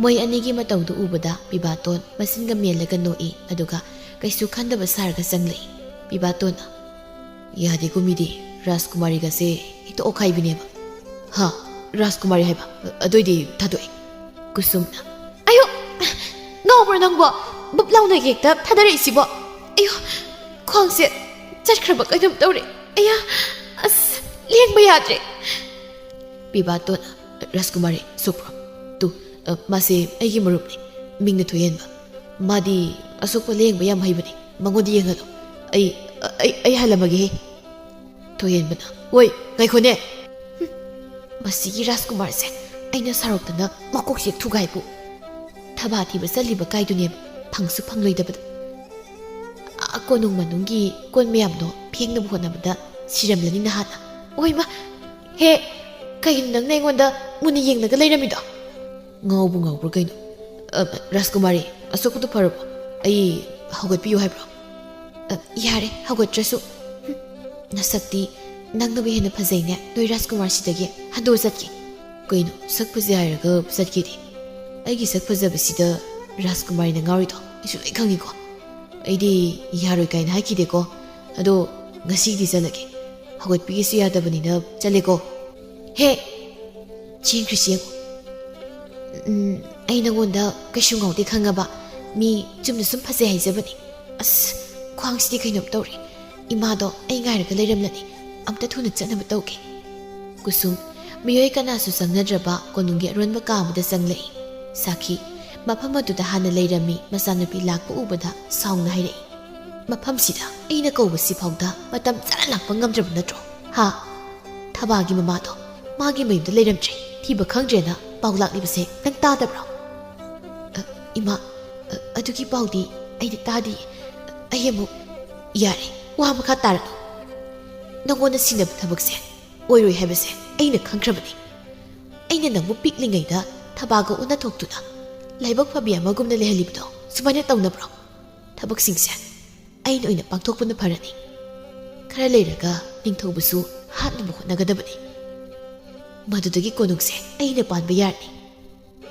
ꯃꯣꯏ ꯑꯅꯤꯒꯤ ꯃꯇꯧꯗꯨ ꯎꯕꯗ ꯄꯤꯕꯥꯇꯣꯟ ꯃꯆꯤꯟꯒ ꯃꯦꯜꯂꯒ ꯅꯣꯛꯏ ꯑꯗꯨꯒ ꯀꯩꯁꯨ ꯈꯟꯗꯕ ꯁꯥꯔꯒ ꯆꯪꯂꯛꯏ ꯄꯤꯕꯥꯇꯣꯟꯅ ꯌꯥꯗꯦꯀꯣ ꯃꯤꯗꯤ ꯔꯥꯖꯀꯨꯃꯥꯔꯤꯒꯁꯦ ꯍꯦꯛꯇ ꯑꯣꯛꯈꯥꯏꯕꯤꯅꯦꯕ ꯍꯥ ꯔꯥꯖꯀꯨꯃꯥꯔꯤ ꯍꯥꯏꯕ ꯑꯗꯨꯏꯗꯤ ꯊꯥꯗꯣꯛꯏ ꯀꯨꯁꯨꯝꯅ ꯑꯌꯣ ꯉꯥꯎꯕ꯭ꯔꯣ ꯅꯪꯕꯣ ꯕꯨꯞ ꯂꯥꯎꯅ ꯍꯦꯛꯇ ꯊꯥꯗꯔꯛꯏꯁꯤꯕꯣ ꯑꯌꯣ ꯈ꯭ꯋꯥꯡꯁꯦ ꯆꯠꯈ꯭ꯔꯕ ꯀꯩꯅꯣꯝ ꯇꯧꯔꯦ ꯑꯌꯥ ꯑꯁ ꯂꯦꯡꯕ ꯌꯥꯗ꯭ꯔꯦ ꯄꯤꯕꯥꯇꯣꯟꯅ ꯔꯥꯖꯀꯨꯃꯥꯔꯤ ꯁꯣꯛꯄ꯭ꯔꯣ ꯇꯨ ꯃꯥꯁꯦ ꯑꯩꯒꯤ ꯃꯔꯨꯞꯅꯤ ꯃꯤꯡꯅ ꯊꯣꯏꯍꯦꯟꯕ ꯃꯥꯗꯤ ꯑꯁꯣꯛꯄ ꯂꯦꯡꯕ ꯌꯥꯝ ꯍꯩꯕꯅꯤ ꯃꯉꯣꯟꯗ ꯌꯦꯡꯍꯜꯂꯣ ꯑꯩ ꯍꯜꯂꯝꯃꯒꯦ ꯊꯣꯏꯍꯦꯟꯕꯅ ꯍꯣꯏ ꯉꯥꯏꯈꯣꯅꯦ ꯃꯁꯤꯒꯤ ꯔꯥꯖꯀꯨꯃꯥꯔꯁꯦ ꯑꯩꯅ ꯁꯥꯎꯔꯛꯇꯅ ꯃꯀꯣꯛꯁꯦ ꯊꯨꯒꯥꯏꯕꯨ ꯊꯕꯥ ꯊꯤꯕ ꯆꯠꯂꯤꯕ ꯀꯥꯏꯗꯨꯅꯦꯕ ꯐꯪꯁꯨ ꯐꯪꯂꯣꯏꯗꯕꯗ ꯀꯣꯅꯨꯡ ꯃꯅꯨꯡꯒꯤ ꯀꯣꯟ ꯃꯌꯥꯝꯗꯣ ꯐꯦꯡꯅꯕ ꯍꯣꯠꯅꯕꯗ ꯁꯤꯔꯝꯂꯅꯤ ꯅꯍꯥꯟꯅ ꯑꯣꯏꯃ ꯍꯦ ꯀꯩꯅꯣ ꯅꯪꯅ ꯑꯩꯉꯣꯟꯗ ꯃꯨꯟꯅ ꯌꯦꯡꯂꯒ ꯂꯩꯔꯝꯃꯤꯗꯣ ꯉꯥꯎꯕ꯭ꯔꯣ ꯀꯩꯅꯣ ꯔꯥꯖꯀꯨꯃꯥꯔꯤ ꯑꯁꯣꯛꯄꯗꯣ ꯐꯔꯕꯣ ꯑꯩ ꯍꯧꯒꯠꯄꯤꯌꯨ ꯍꯥꯏꯕ꯭ꯔꯣ ꯌꯥꯔꯦ ꯍꯧꯒꯠꯇ꯭ꯔꯁꯨ ꯅꯁꯛꯇꯤ ꯅꯪꯅꯕꯨ ꯍꯦꯟꯅ ꯐꯖꯩꯅꯦ ꯅꯣꯏ ꯔꯥꯖꯀꯨꯃꯥꯔꯁꯤꯗꯒꯤ ꯍꯟꯗꯣꯛ ꯆꯠꯀꯦ ꯀꯩꯅꯣ ꯁꯛ ꯐꯖꯩ ꯍꯥꯏꯔꯒ ꯆꯠꯀꯦꯗꯤ ꯑꯩꯒꯤ ꯁꯛ ꯐꯖꯕꯁꯤꯗ ꯔꯥꯖꯀꯨꯃꯥꯔꯤꯅ ꯉꯥꯎꯔꯤꯗꯣ ꯑꯩꯁꯨ ꯂꯣꯏ ꯈꯪꯉꯤꯀꯣ ꯑꯩꯗꯤ ꯌꯥꯔꯣꯏ ꯀꯥꯏꯅ ꯍꯥꯏꯈꯤꯗꯦꯀꯣ ꯑꯗꯣ ꯉꯁꯤꯗꯤ ꯆꯠꯂꯒꯦ ꯍꯧꯒꯠꯄꯤꯒꯦꯁꯨ ꯌꯥꯗꯕꯅꯤꯅ ꯆꯠꯂꯦꯀꯣ ꯍꯦ ꯆꯦꯟꯈ꯭ꯔꯤꯁꯤ ꯌꯦꯡꯉꯣ ꯑꯩ ꯅꯉꯣꯟꯗ ꯀꯩꯁꯨ ꯉꯥꯎꯗꯦ ꯈꯪꯉꯕ ꯃꯤ ꯆꯨꯝꯅ ꯁꯨꯝ ꯐꯖꯩ ꯍꯥꯏꯖꯕꯅꯤ ꯑꯁ ꯈ꯭ꯋꯥꯡꯁꯤꯗꯤ ꯀꯩꯅꯣꯝ ꯇꯧꯔꯤ ꯏꯃꯥꯗꯣ ꯑꯩ ꯉꯥꯏꯔꯒ ꯂꯩꯔꯝꯂꯅꯤ ꯑꯝꯇ ꯊꯨꯅ ꯆꯠꯅꯕ ꯇꯧꯒꯦ ꯀꯨꯁꯨꯝ ꯃꯤꯑꯣꯏ ꯀꯅꯥꯁꯨ ꯆꯪꯅꯗ꯭ꯔꯕ ꯀꯣꯅꯨꯡꯒꯤ ꯑꯔꯣꯟꯕ ꯀꯥ ꯑꯃꯗ ꯆꯪꯂꯛꯏ ꯁꯥꯈꯤ ꯃꯐꯝ ꯑꯗꯨꯗ ꯍꯥꯟꯅ ꯂꯩꯔꯝꯃꯤ ꯃꯆꯥꯅꯨꯄꯤ ꯂꯥꯛꯄ ꯎꯕꯗ ꯁꯥꯎꯅ ꯍꯥꯏꯔꯛꯏ ꯃꯐꯝꯁꯤꯗ ꯑꯩꯅ ꯀꯧꯕꯁꯤ ꯐꯥꯎꯗ ꯃꯇꯝ ꯆꯥꯅ ꯂꯥꯛꯄ ꯉꯝꯗ꯭ꯔꯕ ꯅꯠꯇ꯭ꯔꯣ ꯍꯥ ꯊꯕꯥꯒꯤ ꯃꯃꯥꯗꯣ ꯃꯥꯒꯤ ꯃꯌꯨꯝꯗ ꯂꯩꯔꯝꯗ꯭ꯔꯦ ꯊꯤꯕ ꯈꯪꯗ꯭ꯔꯦꯅ ꯄꯥꯎ ꯂꯥꯛꯂꯤꯕꯁꯦ ꯅꯪ ꯇꯥꯗꯕ꯭ꯔꯣ ꯏꯃꯥ ꯑꯗꯨꯒꯤ ꯄꯥꯎꯗꯤ ꯑꯩꯗꯤ ꯇꯥꯗꯤꯌꯦ ꯑꯩ ꯑꯃꯨꯛ ꯌꯥꯔꯦ ꯋꯥ ꯃꯈꯥ ꯇꯥꯔꯅꯨ ꯅꯪꯉꯣꯟꯗ ꯁꯤꯟꯅꯕ ꯊꯕꯛꯁꯦ ꯑꯣꯏꯔꯣꯏ ꯍꯥꯏꯕꯁꯦ ꯑꯩꯅ ꯈꯪꯈ꯭ꯔꯕꯅꯤ ꯑꯩꯅ ꯅꯪꯕꯨ ꯄꯤꯛꯂꯤꯉꯩꯗ ꯊꯕꯥꯒ ꯎꯟꯅ ꯊꯣꯛꯇꯨꯅ ꯂꯥꯏꯕꯛ ꯐꯕꯤ ꯑꯃꯒꯨꯝꯅ ꯂꯩꯍꯜꯂꯤꯕꯗꯣ ꯁꯨꯃꯥꯏꯅ ꯇꯧꯅꯕ꯭ꯔꯣ ꯊꯕꯛꯁꯤꯡꯁꯦ ꯑꯩꯅ ꯑꯣꯏꯅ ꯄꯥꯡꯊꯣꯛꯄꯅ ꯐꯔꯅꯤ ꯈꯔ ꯂꯩꯔꯒ ꯅꯤꯡꯊꯧꯕꯁꯨ ꯍꯥꯠꯅꯕ ꯍꯣꯠꯅꯒꯗꯕꯅꯤ ꯃꯗꯨꯗꯒꯤ ꯀꯣꯅꯨꯡꯁꯦ ꯑꯩꯅ ꯄꯥꯟꯕ ꯌꯥꯔꯅꯤ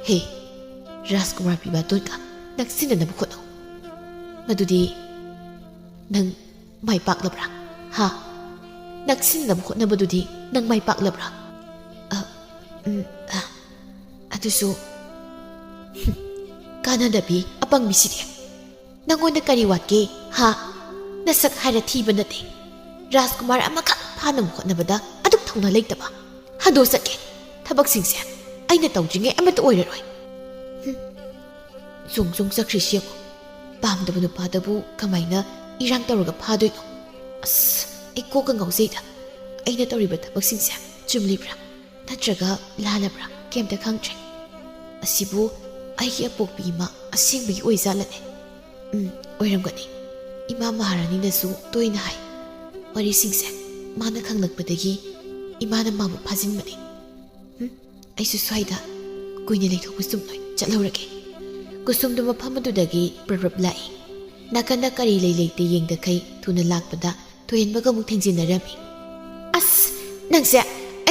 ꯍꯦ ꯔꯥꯖꯀꯨꯃꯥꯔ ꯄꯤꯕꯥꯇꯣꯟꯒ ꯅꯛꯁꯤꯟꯅꯅꯕ ꯍꯣꯠꯅꯧ ꯃꯗꯨꯗꯤ ꯅꯪ ꯃꯥꯏ ꯄꯥꯛꯂꯕ꯭ꯔꯥ ꯍꯥ ꯅꯛꯁꯤꯟꯅꯕ ꯍꯣꯠꯅꯕꯗꯨꯗꯤ ꯅꯪ ꯃꯥꯏ ꯄꯥꯛꯂꯕ꯭ꯔꯥ ꯑꯗꯨꯁꯨ ꯀꯥꯟꯅꯗꯕꯤ ꯑꯄꯪꯕꯤꯁꯤꯗꯤ ꯅꯪꯉꯣꯟꯗ ꯀꯔꯤ ꯋꯥꯠꯀꯦ ꯍꯥ ꯅꯁꯛ ꯍꯥꯏꯔ ꯊꯤꯕ ꯅꯠꯇꯦ ꯔꯥꯖꯀꯨꯃꯥꯔ ꯑꯃꯈꯛ ꯐꯥꯅꯕ ꯍꯣꯠꯅꯕꯗ ꯑꯗꯨꯛ ꯊꯧꯅꯥ ꯂꯩꯇꯕ ꯍꯟꯗꯣꯛ ꯆꯠꯀꯦ ꯊꯕꯛꯁꯤꯡꯁꯦ ꯑꯩꯅ ꯇꯧꯗ꯭ꯔꯤꯉꯩ ꯑꯃꯠꯇ ꯑꯣꯏꯔꯔꯣꯏ ꯆꯣꯡ ꯆꯠꯈ꯭ꯔꯤꯁꯤ ꯌꯦꯡꯉꯣ ꯄꯥꯝꯗꯕ ꯅꯨꯄꯥꯗꯕꯨ ꯀꯃꯥꯏꯅ ꯏꯔꯥꯡ ꯇꯧꯔꯒ ꯐꯥꯗꯣꯏꯅꯣ ꯑꯁ ꯑꯩ ꯀꯣꯛꯀ ꯉꯥꯎꯖꯩꯗ ꯑꯩꯅ ꯇꯧꯔꯤꯕ ꯊꯕꯛꯁꯤꯡꯁꯦ ꯆꯨꯝꯂꯤꯕ꯭ꯔꯥ ꯅꯠꯇ꯭ꯔꯒ ꯂꯥꯜꯂꯕ꯭ꯔꯥ ꯀꯩꯝꯇ ꯈꯪꯗ꯭ꯔꯦ ꯑꯁꯤꯕꯨ ꯑꯩꯒꯤ ꯑꯄꯣꯛꯄꯤ ꯏꯃꯥ ꯑꯁꯦꯡꯕꯒꯤ ꯑꯣꯏꯖꯥꯠꯂꯅꯦ ꯑꯣꯏꯔꯝꯒꯅꯤ ꯏꯃꯥ ꯃꯍꯥꯔꯥꯅꯤꯅꯁꯨ ꯇꯣꯏꯅ ꯍꯥꯏ ꯋꯥꯔꯤꯁꯤꯡꯁꯦ ꯃꯥꯅ ꯈꯪꯂꯛꯄꯗꯒꯤ ꯏꯃꯥꯅ ꯃꯥꯕꯨ ꯐꯥꯖꯤꯟꯕꯅꯤ ꯑꯩꯁꯨ ꯁ꯭ꯋꯥꯏꯗ ꯀꯨꯏꯅ ꯂꯩꯊꯣꯛꯄ ꯆꯨꯝꯂꯣꯏ ꯆꯠꯍꯧꯔꯒꯦ ꯀꯨꯁꯨꯝꯗꯨ ꯃꯐꯝ ꯑꯗꯨꯗꯒꯤ ꯄ꯭ꯔꯞ ꯂꯥꯛꯏ ꯅꯥꯀꯟꯗ ꯀꯔꯤ ꯂꯩꯇꯦ ꯌꯦꯡꯗꯈꯩ ꯊꯨꯅ ꯂꯥꯛꯄꯗ ꯊꯣꯏꯍꯦꯟꯕꯒ ꯑꯃꯨꯛ ꯊꯦꯡꯖꯤꯟꯅꯔꯝꯃꯤ ꯑꯁ ꯅꯪꯁꯦ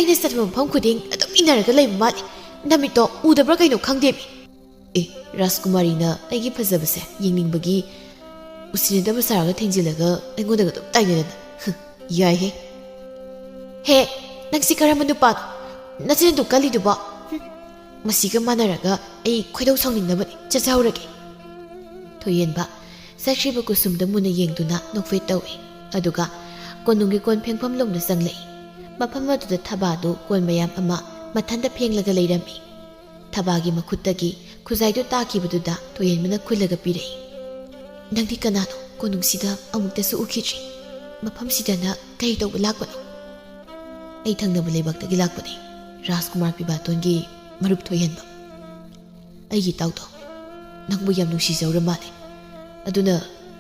ꯑꯩꯅ ꯆꯠꯄ ꯃꯐꯝ ꯈꯨꯗꯤꯡ ꯑꯗꯨꯝ ꯏꯟꯅꯔꯒ ꯂꯩꯕ ꯃꯥꯜꯂꯤ ꯅꯃꯤꯠꯇꯣ ꯎꯗꯕ꯭ꯔꯥ ꯀꯩꯅꯣ ꯈꯪꯗꯦꯃꯤ ꯔꯥꯖꯀꯨꯃꯥꯔꯤꯅ ꯑꯩꯒꯤ ꯐꯖꯕꯁꯦ ꯌꯦꯡꯅꯤꯡꯕꯒꯤ ꯎꯁꯤꯟꯅꯗꯕ ꯁꯥꯔꯒ ꯊꯦꯡꯖꯤꯜꯂꯒ ꯑꯩꯉꯣꯟꯗꯒ ꯑꯗꯨꯝ ꯇꯥꯏꯅꯗꯅ ꯌꯥꯏꯍꯦ ꯍꯦ ꯅꯪꯁꯤ ꯀꯔꯝꯕ ꯅꯨꯄꯥꯅꯣ ꯅꯆꯤꯟꯗꯨ ꯀꯜꯂꯤꯗꯨꯕꯣ ꯃꯁꯤꯒ ꯃꯥꯟꯅꯔꯒ ꯑꯩ ꯈꯣꯏꯗꯧ ꯁꯥꯎꯅꯤꯡꯅꯕꯅꯤ ꯆꯠꯆꯍꯧꯔꯒꯦ ꯊꯣꯏꯌꯦꯟꯕ ꯁꯛꯈ꯭ꯔꯤꯕ ꯀꯨꯁꯨꯝꯗ ꯃꯨꯟꯅ ꯌꯦꯡꯗꯨꯅ ꯅꯣꯛꯐꯦꯠ ꯇꯧꯏ ꯑꯗꯨꯒ ꯀꯣꯅꯨꯡꯒꯤ ꯀꯣꯟ ꯐꯦꯡꯐꯝ ꯂꯣꯝꯗ ꯆꯪꯂꯛꯏ ꯃꯐꯝ ꯑꯗꯨꯗ ꯊꯕꯥꯗꯨ ꯀꯣꯟ ꯃꯌꯥꯝ ꯑꯃ ꯃꯊꯟꯇ ꯐꯦꯡꯂꯒ ꯂꯩꯔꯝꯃꯤ ꯊꯕꯥꯒꯤ ꯃꯈꯨꯠꯇꯒꯤ ꯈꯨꯖꯥꯏꯗꯨ ꯇꯥꯈꯤꯕꯗꯨꯗ ꯊꯣꯏꯌꯦꯟꯕꯅ ꯈꯨꯜꯂꯒ ꯄꯤꯔꯛꯏ ꯅꯪꯗꯤ ꯀꯅꯥꯅꯣ ꯀꯣꯅꯨꯡꯁꯤꯗ ꯑꯃꯨꯛꯇꯁꯨ ꯎꯈꯤꯗ꯭ꯔꯤ ꯃꯐꯝꯁꯤꯗꯅ ꯀꯔꯤ ꯇꯧꯕ ꯂꯥꯛꯄꯅꯣ ꯑꯩ ꯊꯪꯅꯕ ꯂꯩꯕꯥꯛꯇꯒꯤ ꯂꯥꯛꯄꯅꯤ ꯔꯥꯖꯀꯨꯃꯥꯔ ꯄꯤꯕꯥꯇꯣꯟꯒꯤ ꯃꯔꯨꯞ ꯊꯣꯏꯍꯟꯕ ꯑꯩꯒꯤ ꯏꯇꯥꯎꯗꯣ ꯅꯪꯕꯨ ꯌꯥꯝ ꯅꯨꯡꯁꯤꯖꯧꯔ ꯃꯥꯜꯂꯦ ꯑꯗꯨꯅ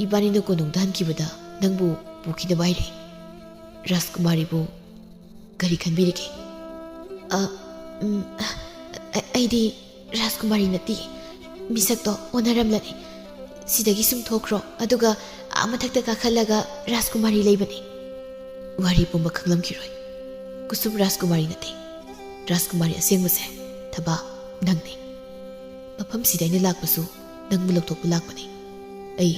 ꯏꯕꯥꯅꯤꯅ ꯀꯣꯅꯨꯡꯗ ꯍꯟꯈꯤꯕꯗ ꯅꯪꯕꯨ ꯄꯨꯈꯤꯗꯕ ꯍꯥꯏꯔꯦ ꯔꯥꯖꯀꯨꯃꯥꯔꯤꯕꯨ ꯀꯔꯤ ꯈꯟꯕꯤꯔꯤꯒꯦ ꯑꯩꯗꯤ ꯔꯥꯖꯀꯨꯃꯥꯔꯤ ꯅꯠꯇꯦ ꯃꯤꯁꯛꯇꯣ ꯑꯣꯟꯅꯔꯝꯂꯅꯤ ꯁꯤꯗꯒꯤ ꯁꯨꯝ ꯊꯣꯛꯈ꯭ꯔꯣ ꯑꯗꯨꯒ ꯃꯊꯛꯇ ꯀꯥꯈꯠꯂꯒ ꯔꯥꯖꯀꯨꯃꯥꯔꯤ ꯂꯩꯕꯅꯤ ꯋꯥꯔꯤ ꯄꯨꯝꯕ ꯈꯪꯂꯝꯈꯤꯔꯣꯏ ꯀꯨꯁꯨꯝ ꯔꯥꯖꯀꯨꯃꯥꯔꯤ ꯅꯠꯇꯦ ꯔꯥꯖꯀꯨꯃꯥꯔꯤ ꯑꯁꯦꯡꯕꯁꯦ ꯊꯕꯥ ꯅꯪꯅꯤ ꯃꯐꯝꯁꯤꯗ ꯑꯩꯅ ꯂꯥꯛꯄꯁꯨ ꯅꯪꯕꯨ ꯂꯧꯊꯣꯛꯄ ꯂꯥꯛꯄꯅꯤ ꯑꯩ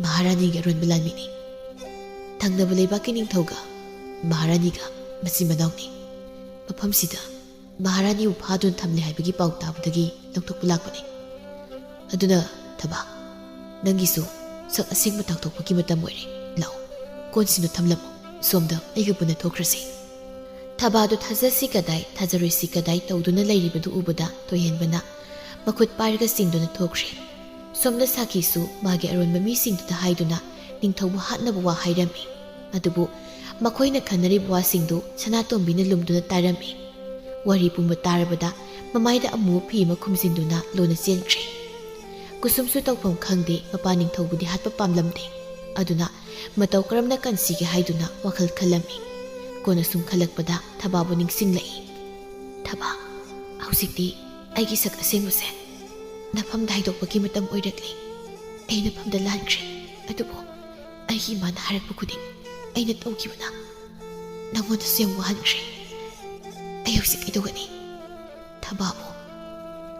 ꯃꯍꯥꯔꯥꯅꯤꯒꯤ ꯑꯔꯣꯟꯕ ꯂꯥꯟꯃꯤꯅꯤ ꯊꯪꯅꯕ ꯂꯩꯕꯥꯛꯀꯤ ꯅꯤꯡꯊꯧꯒ ꯃꯍꯥꯔꯥꯅꯤꯒ ꯃꯆꯤꯟ ꯃꯅꯥꯎꯅꯤ ꯃꯐꯝꯁꯤꯗ ꯃꯍꯥꯔꯥꯅꯤꯕꯨ ꯐꯥꯗꯨꯅ ꯊꯝꯂꯦ ꯍꯥꯏꯕꯒꯤ ꯄꯥꯎ ꯇꯥꯕꯗꯒꯤ ꯂꯧꯊꯣꯛꯄ ꯂꯥꯛꯄꯅꯤ ꯑꯗꯨꯅ ꯊꯕꯥ ꯅꯪꯒꯤꯁꯨ ꯁꯛ ꯑꯁꯦꯡꯕ ꯇꯥꯛꯊꯣꯛꯄꯒꯤ ꯃꯇꯝ ꯑꯣꯏꯔꯦ ꯂꯥꯛꯑꯣ ꯀꯣꯟꯁꯤꯡꯗꯨ ꯊꯝꯂꯝꯃꯣ ꯁꯣꯝꯗ ꯑꯩꯒ ꯄꯨꯟꯅ ꯊꯣꯛꯈ꯭ꯔꯁꯤ ꯊꯕꯥꯗꯨ ꯊꯥꯖꯁꯤ ꯀꯗꯥꯏ ꯊꯥꯖꯔꯣꯏꯁꯤ ꯀꯗꯥꯏ ꯇꯧꯗꯨꯅ ꯂꯩꯔꯤꯕꯗꯨ ꯎꯕꯗ ꯊꯣꯏꯍꯦꯟꯕꯅ ꯃꯈꯨꯠ ꯄꯥꯏꯔꯒ ꯆꯤꯡꯗꯨꯅ ꯊꯣꯛꯈ꯭ꯔꯦ ꯁꯣꯝꯗ ꯁꯥꯈꯤꯁꯨ ꯃꯥꯒꯤ ꯑꯔꯣꯟꯕ ꯃꯤꯁꯤꯡꯗꯨꯗ ꯍꯥꯏꯗꯨꯅ ꯅꯤꯡꯊꯧꯕꯨ ꯍꯥꯠꯅꯕ ꯋꯥ ꯍꯥꯏꯔꯝꯃꯤ ꯑꯗꯨꯕꯨ ꯃꯈꯣꯏꯅ ꯈꯟꯅꯔꯤꯕ ꯋꯥꯁꯤꯡꯗꯨ ꯁꯅꯥꯇꯣꯝꯕꯤꯅ ꯂꯨꯝꯗꯨꯅ ꯇꯥꯔꯝꯃꯤ ꯋꯥꯔꯤ ꯄꯨꯝꯕ ꯇꯥꯔꯕꯗ ꯃꯃꯥꯏꯗ ꯑꯃꯨꯕ ꯐꯤ ꯑꯃ ꯈꯨꯝꯖꯤꯟꯗꯨꯅ ꯂꯣꯟꯅ ꯆꯦꯟꯈ꯭ꯔꯦ ꯀꯨꯁꯨꯝꯁꯨ ꯇꯧꯐꯝ ꯈꯪꯗꯦ ꯃꯄꯥ ꯅꯤꯡꯊꯧꯕꯨꯗꯤ ꯍꯥꯠꯄ ꯄꯥꯝꯂꯝꯗꯦ ꯑꯗꯨꯅ ꯃꯇꯧ ꯀꯔꯝꯅ ꯀꯟꯁꯤꯒꯦ ꯍꯥꯏꯗꯨꯅ ꯋꯥꯈꯜ ꯈꯜꯂꯝꯃꯤ ꯀꯣꯟꯅ ꯁꯨꯝ ꯈꯜꯂꯛꯄꯗ ꯊꯕꯥꯕꯨ ꯅꯤꯡꯁꯤꯡꯂꯛꯏ ꯊꯕꯥ ꯍꯧꯖꯤꯛꯇꯤ ꯑꯩꯒꯤ ꯁꯛ ꯑꯁꯦꯡꯕꯁꯦ ꯅꯐꯝꯗ ꯍꯥꯏꯗꯣꯛꯄꯒꯤ ꯃꯇꯝ ꯑꯣꯏꯔꯛꯂꯤ ꯑꯩ ꯅꯐꯝꯗ ꯂꯥꯟꯈ꯭ꯔꯦ ꯑꯗꯨꯕꯨ ꯑꯩꯒꯤ ꯏꯃꯥꯅ ꯍꯥꯏꯔꯛꯄ ꯈꯨꯗꯤꯡ ꯑꯩꯅ ꯇꯧꯈꯤꯕꯅ ꯅꯪꯉꯣꯟꯗꯁꯨ ꯌꯥꯝ ꯋꯥꯍꯟꯈ꯭ꯔꯦ ꯑꯩ ꯍꯧꯖꯤꯛ ꯀꯩꯗꯧꯒꯅꯤ ꯊꯕꯥꯕꯨ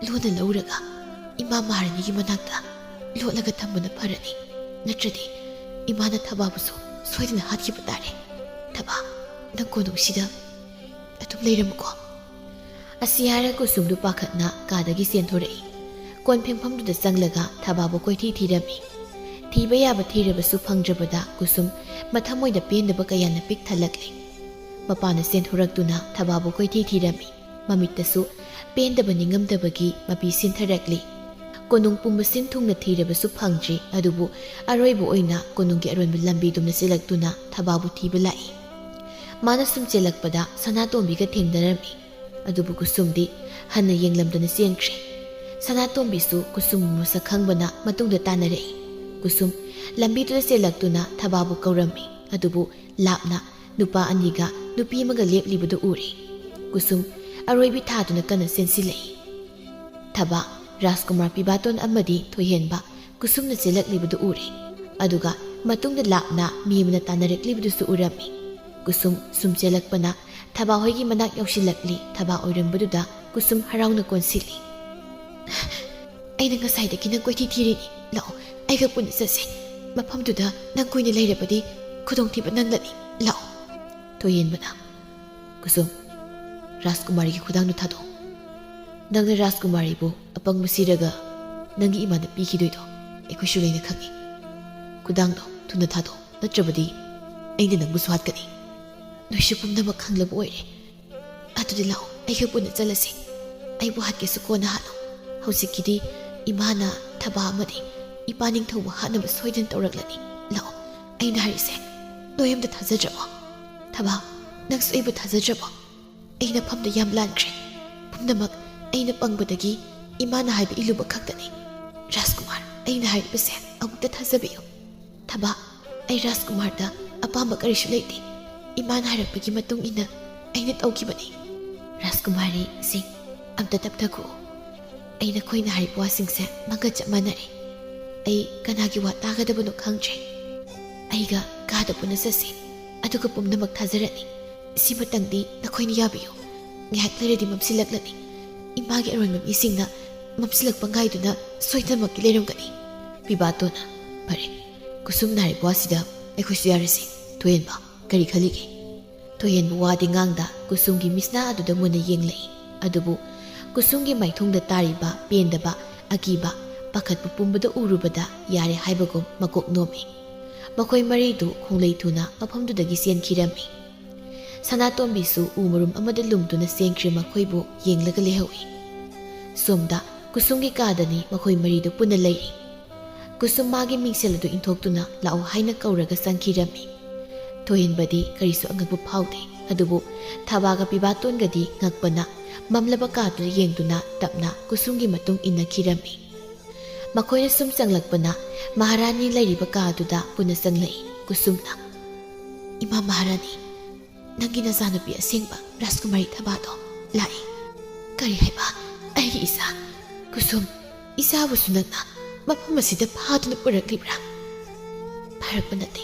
ꯂꯣꯟꯅ ꯂꯧꯔꯒ ꯏꯃꯥ ꯃꯍꯥꯔꯥꯅꯤꯒꯤ ꯃꯅꯥꯛꯇ ꯂꯣꯠꯂꯒ ꯊꯝꯕꯅ ꯐꯔꯅꯤ ꯅꯠꯇ꯭ꯔꯗꯤ ꯏꯃꯥꯅ ꯊꯕꯥꯕꯨꯁꯨ ꯁꯣꯏꯗꯅ ꯍꯥꯠꯈꯤꯕ ꯇꯥꯔꯦ ꯊꯕꯥ ꯅꯪ ꯀꯣꯅꯨꯡꯁꯤꯗ ꯑꯗꯨꯝ ꯂꯩꯔꯝꯃꯨꯀꯣ ꯑꯁꯤ ꯍꯥꯏꯔ ꯀꯨꯁꯨꯝꯗꯨ ꯄꯥꯈꯠꯅ ꯀꯥꯗꯒꯤ ꯆꯦꯟꯊꯣꯔꯛꯏ ꯀꯣꯟ ꯐꯦꯡꯐꯝꯗꯨꯗ ꯆꯪꯂꯒ ꯊꯕꯥꯕꯨ ꯀꯣꯏꯊꯤ ꯊꯤꯔꯝꯃꯤ ꯊꯤꯕ ꯌꯥꯕ ꯊꯤꯔꯕꯁꯨ ꯐꯪꯗ꯭ꯔꯕꯗ ꯀꯨꯁꯨꯝ ꯃꯊꯃꯣꯏꯗ ꯄꯦꯟꯗꯕ ꯀꯌꯥꯅ ꯄꯤꯛ ꯊꯜꯂꯛꯂꯤ ꯃꯄꯥꯅ ꯆꯦꯟꯊꯣꯔꯛꯇꯨꯅ ꯊꯕꯥꯕꯨ ꯀꯣꯏꯊꯤ ꯊꯤꯔꯝꯃꯤ ꯃꯃꯤꯠꯇꯁꯨ ꯄꯦꯟꯗꯕ ꯅꯤꯡꯉꯝꯗꯕꯒꯤ ꯃꯄꯤ ꯁꯤꯟꯊꯔꯛꯂꯤ ꯀꯣꯅꯨꯡ ꯄꯨꯝꯕ ꯁꯤꯟ ꯊꯨꯡꯅ ꯊꯤꯔꯕꯁꯨ ꯐꯪꯗ꯭ꯔꯤ ꯑꯗꯨꯕꯨ ꯑꯔꯣꯏꯕ ꯑꯣꯏꯅ ꯀꯣꯅꯨꯡꯒꯤ ꯑꯔꯣꯟꯕ ꯂꯝꯕꯤꯗꯨꯝꯅ ꯆꯦꯜꯂꯛꯇꯨꯅ ꯊꯕꯥꯕꯨ ꯊꯤꯕ ꯂꯥꯛꯏ ꯃꯥꯅ ꯁꯨꯝ ꯆꯦꯜꯂꯛꯄꯗ ꯁꯅꯥꯇꯣꯝꯕꯤꯒ ꯊꯦꯡꯅꯔꯝꯃꯤ ꯑꯗꯨꯕꯨ ꯀꯨꯁꯨꯝꯗꯤ ꯍꯟꯅ ꯌꯦꯡꯂꯝꯗꯅ ꯆꯦꯟꯈ꯭ꯔꯦ ꯁꯅꯥꯇꯣꯝꯕꯤꯁꯨ ꯀꯨꯁꯨꯝꯕꯨ ꯃꯁꯛ ꯈꯪꯕꯅ ꯃꯇꯨꯡꯗ ꯇꯥꯟꯅꯔꯛꯏ ꯀꯨꯁꯨꯝ ꯂꯝꯕꯤꯗꯨꯗ ꯆꯦꯜꯂꯛꯇꯨꯅ ꯊꯕꯥꯕꯨ ꯀꯧꯔꯝꯃꯤ ꯑꯗꯨꯕꯨ ꯂꯥꯞꯅ ꯅꯨꯄꯥ ꯑꯅꯤꯒ ꯅꯨꯄꯤ ꯑꯃꯒ ꯂꯦꯞꯂꯤꯕꯗꯨ ꯎꯔꯤ ꯀꯨꯁꯨꯝ ꯑꯔꯣꯏꯕꯤ ꯊꯥꯗꯨꯅ ꯀꯟꯅ ꯆꯦꯟꯁꯤꯜꯂꯛꯏ ꯊꯕꯥ ꯔꯥꯖꯀꯨꯃꯥꯔ ꯄꯤꯕꯥꯇꯣꯟ ꯑꯃꯗꯤ ꯊꯣꯏꯍꯦꯟꯕ ꯀꯨꯁꯨꯝꯅ ꯆꯦꯜꯂꯛꯂꯤꯕꯗꯨ ꯎꯔꯤ ꯑꯗꯨꯒ ꯃꯇꯨꯡꯗ ꯂꯥꯞꯅ ꯃꯤ ꯑꯃꯅ ꯇꯥꯟꯅꯔꯛꯂꯤꯕꯗꯨꯁꯨ ꯎꯔꯝꯃꯤ ꯀꯨꯁꯨꯝ ꯁꯨꯝ ꯆꯦꯜꯂꯛꯄꯅ ꯊꯕꯥ ꯍꯣꯏꯒꯤ ꯃꯅꯥꯛ ꯌꯧꯁꯤꯜꯂꯛꯂꯤ ꯊꯕꯥ ꯑꯣꯏꯔꯝꯕꯗꯨꯗ ꯀꯨꯁꯨꯝ ꯍꯔꯥꯎꯅ ꯀꯣꯟꯁꯤꯜꯂꯤ ꯑꯩꯅ ꯉꯁꯥꯏꯗꯒꯤ ꯅꯪ ꯀꯣꯏꯊꯤ ꯊꯤꯔꯤꯅꯤ ꯂꯥꯛꯑꯣ ꯑꯩꯒ ꯄꯨꯟꯅ ꯆꯠꯁꯤ ꯃꯐꯝꯗꯨꯗ ꯅꯪ ꯀꯨꯏꯅ ꯂꯩꯔꯕꯗꯤ ꯈꯨꯗꯣꯡꯊꯤꯕ ꯅꯪꯂꯅꯤ ꯂꯥꯛꯑꯣ ꯊꯣꯏꯍꯦꯟꯕꯅ ꯀꯨꯁꯨꯝ ꯔꯥꯖꯀꯨꯃꯥꯔꯤꯒꯤ ꯈꯨꯗꯥꯡꯗꯨ ꯊꯥꯗꯣꯛꯑꯣ ꯅꯪꯅ ꯔꯥꯖꯀꯨꯃꯥꯔꯤꯕꯨ ꯑꯄꯪꯕ ꯁꯤꯔꯒ ꯅꯪꯒꯤ ꯏꯃꯥꯅ ꯄꯤꯈꯤꯗꯣꯏꯗꯣ ꯑꯩꯈꯣꯏꯁꯨ ꯂꯩꯅ ꯈꯪꯉꯤ ꯈꯨꯗꯥꯡꯗꯣ ꯊꯨꯅ ꯊꯥꯗꯣꯛꯑꯣ ꯅꯠꯇ꯭ꯔꯕꯗꯤ ꯑꯩꯅ ꯅꯪꯕꯨꯁꯨ ꯍꯥꯠꯀꯅꯤ ꯅꯣꯏꯁꯨ ꯄꯨꯝꯅꯃꯛ ꯈꯪꯂꯕ ꯑꯣꯏꯔꯦ ꯑꯗꯨꯗꯤ ꯂꯥꯛꯑꯣ ꯑꯩꯒ ꯄꯨꯟꯅ ꯆꯠꯂꯁꯤ ꯑꯩꯕꯨ ꯍꯥꯠꯀꯦꯁꯨ ꯀꯣꯟꯅ ꯍꯥꯠꯂꯣ ꯍꯧꯖꯤꯛꯀꯤꯗꯤ ꯏꯃꯥꯅ ꯊꯕꯥ ꯑꯃꯗꯤ ꯏꯄꯥ ꯅꯤꯡꯊꯧꯕꯨ ꯍꯥꯠꯅꯕ ꯁꯣꯏꯗꯅ ꯇꯧꯔꯛꯂꯅꯤ ꯂꯥꯛꯑꯣ ꯑꯩꯅ ꯍꯥꯏꯔꯤꯁꯦ ꯅꯣꯏ ꯑꯝꯇ ꯊꯥꯖꯗ꯭ꯔꯕꯣ ꯊꯕꯥ ꯅꯪꯁꯨ ꯑꯩꯕꯨ ꯊꯥꯖꯗ꯭ꯔꯕꯣ ꯑꯩꯅ ꯐꯝꯗ ꯌꯥꯝ ꯂꯥꯟꯈ꯭ꯔꯦ ꯄꯨꯝꯅꯃꯛ ꯑꯩꯅ ꯄꯪꯕꯗꯒꯤ ꯏꯃꯥꯅ ꯍꯥꯏꯕ ꯏꯜꯂꯨꯕ ꯈꯛꯇꯅꯤ ꯔꯥꯖꯀꯨꯃꯥꯔ ꯑꯩꯅ ꯍꯥꯏꯔꯤꯕꯁꯦ ꯑꯃꯨꯛꯇ ꯊꯥꯖꯕꯤꯌꯨ ꯊꯕꯥ ꯑꯩ ꯔꯥꯖꯀꯨꯃꯥꯔꯗ ꯑꯄꯥꯝꯕ ꯀꯔꯤꯁꯨ ꯂꯩꯇꯦ ꯏꯃꯥꯅ ꯍꯥꯏꯔꯛꯄꯒꯤ ꯃꯇꯨꯡ ꯏꯟꯅ ꯑꯩꯅ ꯇꯧꯈꯤꯕꯅꯤ ꯔꯥꯖꯀꯨꯃꯥꯔꯤ ꯁꯤꯡ ꯑꯝꯇ ꯇꯞꯊꯈꯣ ꯑꯩ ꯅꯈꯣꯏꯅ ꯍꯥꯏꯔꯤꯕ ꯋꯥꯁꯤꯡꯁꯦ ꯃꯪꯒ ꯆꯞ ꯃꯥꯟꯅꯔꯦ ꯑꯩ ꯀꯅꯥꯒꯤ ꯋꯥ ꯇꯥꯒꯗꯕꯅꯣ ꯈꯪꯗ꯭ꯔꯦ ꯑꯩꯒ ꯀꯥꯗ ꯄꯨꯟꯅ ꯆꯠꯁꯤ ꯑꯗꯨꯒ ꯄꯨꯝꯅꯃꯛ ꯊꯥꯖꯔꯅꯤ ꯁꯤꯃꯇꯪꯗꯤ ꯅꯈꯣꯏꯅ ꯌꯥꯕꯤꯌꯨ ꯉꯥꯏꯍꯥꯛ ꯂꯩꯔꯗꯤ ꯃꯝꯁꯤꯜꯂꯛꯂꯅꯤ ꯏꯃꯥꯒꯤ ꯑꯔꯣꯟꯕ ꯃꯤꯁꯤꯡꯅ ꯃꯝꯁꯤꯜꯂꯛꯄ ꯉꯥꯏꯗꯨꯅ ꯁꯣꯏꯗꯅꯃꯛꯀꯤ ꯂꯩꯔꯝꯒꯅꯤ ꯄꯤꯕꯥꯇꯣꯅ ꯐꯔꯦ ꯀꯨꯁꯨꯝꯅ ꯍꯥꯏꯔꯤꯕ ꯋꯥꯁꯤꯗ ꯑꯩꯈꯣꯏꯁꯨ ꯌꯥꯔꯁꯤ ꯊꯣꯏꯍꯦꯟꯕ ꯀꯔꯤ ꯈꯜꯂꯤꯒꯦ ꯊꯣꯏꯍꯦꯟꯕ ꯋꯥꯗꯤ ꯉꯥꯡꯗ ꯀꯨꯁꯨꯝꯒꯤ ꯃꯤꯁꯅꯥ ꯑꯗꯨꯗ ꯃꯨꯟꯅ ꯌꯦꯡꯂꯛꯏ ꯑꯗꯨꯕꯨ ꯀꯨꯁꯨꯝꯒꯤ ꯃꯥꯏꯊꯣꯡꯗ ꯇꯥꯔꯤꯕ ꯄꯦꯟꯗꯕ ꯑꯀꯤꯕ ꯄꯥꯈꯠꯄ ꯄꯨꯝꯕꯗ ꯎꯔꯨꯕꯗ ꯌꯥꯔꯦ ꯍꯥꯏꯕꯒꯨꯝ ꯃꯀꯣꯛ ꯅꯣꯝꯃꯤ ꯃꯈꯣꯏ ꯃꯔꯤꯗꯨ ꯈꯣꯡꯂꯩ ꯊꯨꯅ ꯃꯐꯝꯗꯨꯗꯒꯤ ꯆꯦꯟꯈꯤꯔꯝꯃꯤ ꯁꯅꯥꯇꯣꯝꯕꯤꯁꯨ ꯎꯃꯨꯔꯨꯝ ꯑꯃꯗ ꯂꯨꯝꯗꯨꯅ ꯆꯦꯟꯈ꯭ꯔꯦ ꯃꯈꯣꯏꯕꯨ ꯌꯦꯡꯂꯒ ꯂꯩꯍꯧꯏ ꯁꯣꯝꯗ ꯀꯨꯁꯨꯝꯒꯤ ꯀꯥꯗꯅꯤ ꯃꯈꯣꯏ ꯃꯔꯤꯗꯨ ꯄꯨꯟꯅ ꯂꯩꯔꯤ ꯀꯨꯁꯨꯝ ꯃꯥꯒꯤ ꯃꯤꯡꯁꯦꯜ ꯑꯗꯨ ꯏꯟꯊꯣꯛꯇꯨꯅ ꯂꯥꯛꯑꯣ ꯍꯥꯏꯅ ꯀꯧꯔꯒ ꯆꯪꯈꯤꯔꯝꯃꯤ ꯊꯣꯏꯍꯦꯟꯕꯗꯤ ꯀꯔꯤꯁꯨ ꯑꯉꯛꯄ ꯐꯥꯎꯗꯦ ꯑꯗꯨꯕꯨ ꯊꯕꯥꯒ ꯄꯤꯕꯥꯇꯣꯟꯒꯗꯤ ꯉꯛꯄꯅ ꯃꯝꯂꯕ ꯀꯥꯗꯨꯗ ꯌꯦꯡꯗꯨꯅ ꯇꯞꯅ ꯀꯨꯁꯨꯝꯒꯤ ꯃꯇꯨꯡ ꯏꯟꯅꯈꯤꯔꯝꯃꯤ ꯃꯈꯣꯏꯅ ꯁꯨꯝ ꯆꯪꯂꯛꯄꯅ ꯃꯍꯥꯔꯥꯅꯤ ꯂꯩꯔꯤꯕ ꯀꯥꯗꯨꯗ ꯄꯨꯟꯅ ꯆꯪꯂꯛꯏ ꯀꯨꯁꯨꯝꯅ ꯏꯃꯥ ꯃꯍꯥꯔꯥꯅꯤ ꯅꯪꯒꯤ ꯅꯆꯥꯅꯨꯄꯤ ꯑꯁꯦꯡꯕ ꯔꯥꯖꯀꯨꯃꯥꯔꯤ ꯊꯕꯥꯗꯣ ꯂꯥꯛꯏ ꯀꯔꯤ ꯍꯥꯏꯕ ꯑꯩꯒꯤ ꯏꯆꯥ ꯀꯨꯁꯨꯝ ꯏꯆꯥꯕꯨꯁꯨ ꯅꯪꯅ ꯃꯐꯝ ꯑꯁꯤꯗ ꯐꯥꯗꯨꯅ ꯄꯨꯔꯛꯂꯤꯕ꯭ꯔꯥ ꯐꯥꯔꯛꯄ ꯅꯠꯇꯦ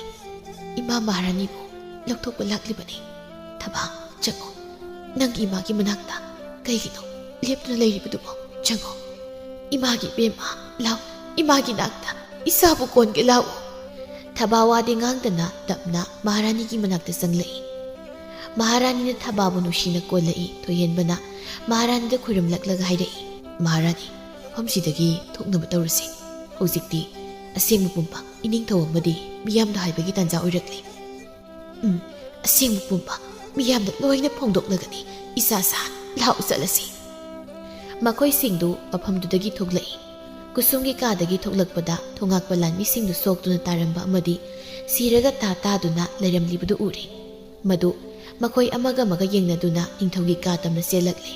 ꯏꯃꯥ ꯃꯍꯥꯔꯥꯅꯤꯕꯨ ꯂꯧꯊꯣꯛꯄ ꯂꯥꯛꯂꯤꯕꯅꯤ ꯊꯕꯥ ꯆꯪꯉꯣ ꯅꯪꯒꯤ ꯏꯃꯥꯒꯤ ꯃꯅꯥꯛꯇ ꯀꯩꯒꯤꯅꯣ ꯂꯦꯞꯇꯨꯅ ꯂꯩꯔꯤꯕꯗꯨꯕꯣ ꯆꯪꯉꯣ ꯏꯃꯥꯒꯤ ꯏꯕꯦꯝꯃ ꯂꯥꯎ ꯏꯃꯥꯒꯤ ꯅꯥꯛꯇ ꯏꯆꯥꯕꯨ ꯀꯣꯟꯒꯦ ꯂꯥꯛꯎ ꯊꯕꯥ ꯋꯥꯗꯤ ꯉꯥꯡꯗꯅ ꯇꯞꯅ ꯃꯍꯥꯔꯥꯅꯤꯒꯤ ꯃꯅꯥꯛꯇ ꯆꯪꯂꯛꯏ ꯃꯍꯥꯔꯥꯅꯤꯅ ꯊꯕꯥꯕꯨ ꯅꯨꯡꯁꯤꯅ ꯀꯣꯜꯂꯛꯏ ꯊꯣꯏꯍꯦꯟꯕꯅ ꯃꯍꯥꯔꯥꯅꯤꯗ ꯈꯨꯔꯨꯝꯂꯛꯂꯒ ꯍꯥꯏꯔꯛꯏ ꯃꯍꯥꯔꯥꯅꯤ ꯃꯐꯝꯁꯤꯗꯒꯤ ꯊꯣꯛꯅꯕ ꯇꯧꯔꯁꯤ ꯍꯧꯖꯤꯛꯇꯤ ꯑꯁꯦꯡꯕ ꯄꯨꯝꯕ ꯏꯅꯤꯡꯊꯧ ꯑꯃꯗꯤ ꯃꯤꯌꯥꯝꯗ ꯍꯥꯏꯕꯒꯤ ꯇꯥꯟꯖꯥ ꯑꯣꯏꯔꯛꯂꯤ ꯑꯁꯦꯡꯕ ꯄꯨꯝꯕ ꯃꯤꯌꯥꯝꯗ ꯂꯣꯏꯅ ꯐꯣꯡꯗꯣꯛꯂꯒꯅꯤ ꯏꯆꯥ ꯁꯥ ꯂꯥꯛꯎ ꯆꯠꯂꯁꯤ ꯃꯈꯣꯏꯁꯤꯡꯗꯨ ꯃꯐꯝꯗꯨꯗꯒꯤ ꯊꯣꯛꯂꯛꯏ ꯀꯨꯁꯨꯝꯒꯤ ꯀꯥꯗꯒꯤ ꯊꯣꯛꯂꯛꯄꯗ ꯊꯣꯉꯥꯛꯄ ꯂꯥꯟꯃꯤꯁꯤꯡꯗꯨ ꯁꯣꯛꯇꯨꯅ ꯇꯥꯔꯝꯕ ꯑꯃꯗꯤ ꯁꯤꯔꯒ ꯇꯥꯗꯨꯅ ꯂꯩꯔꯝꯂꯤꯕꯗꯨ ꯎꯔꯤ ꯃꯗꯨ ꯃꯈꯣꯏ ꯑꯃꯒ ꯌꯦꯡꯅꯗꯨꯅ ꯅꯤꯡꯊꯧꯒꯤ ꯀꯥ ꯇꯝꯅ ꯆꯦꯜꯂꯛꯂꯤ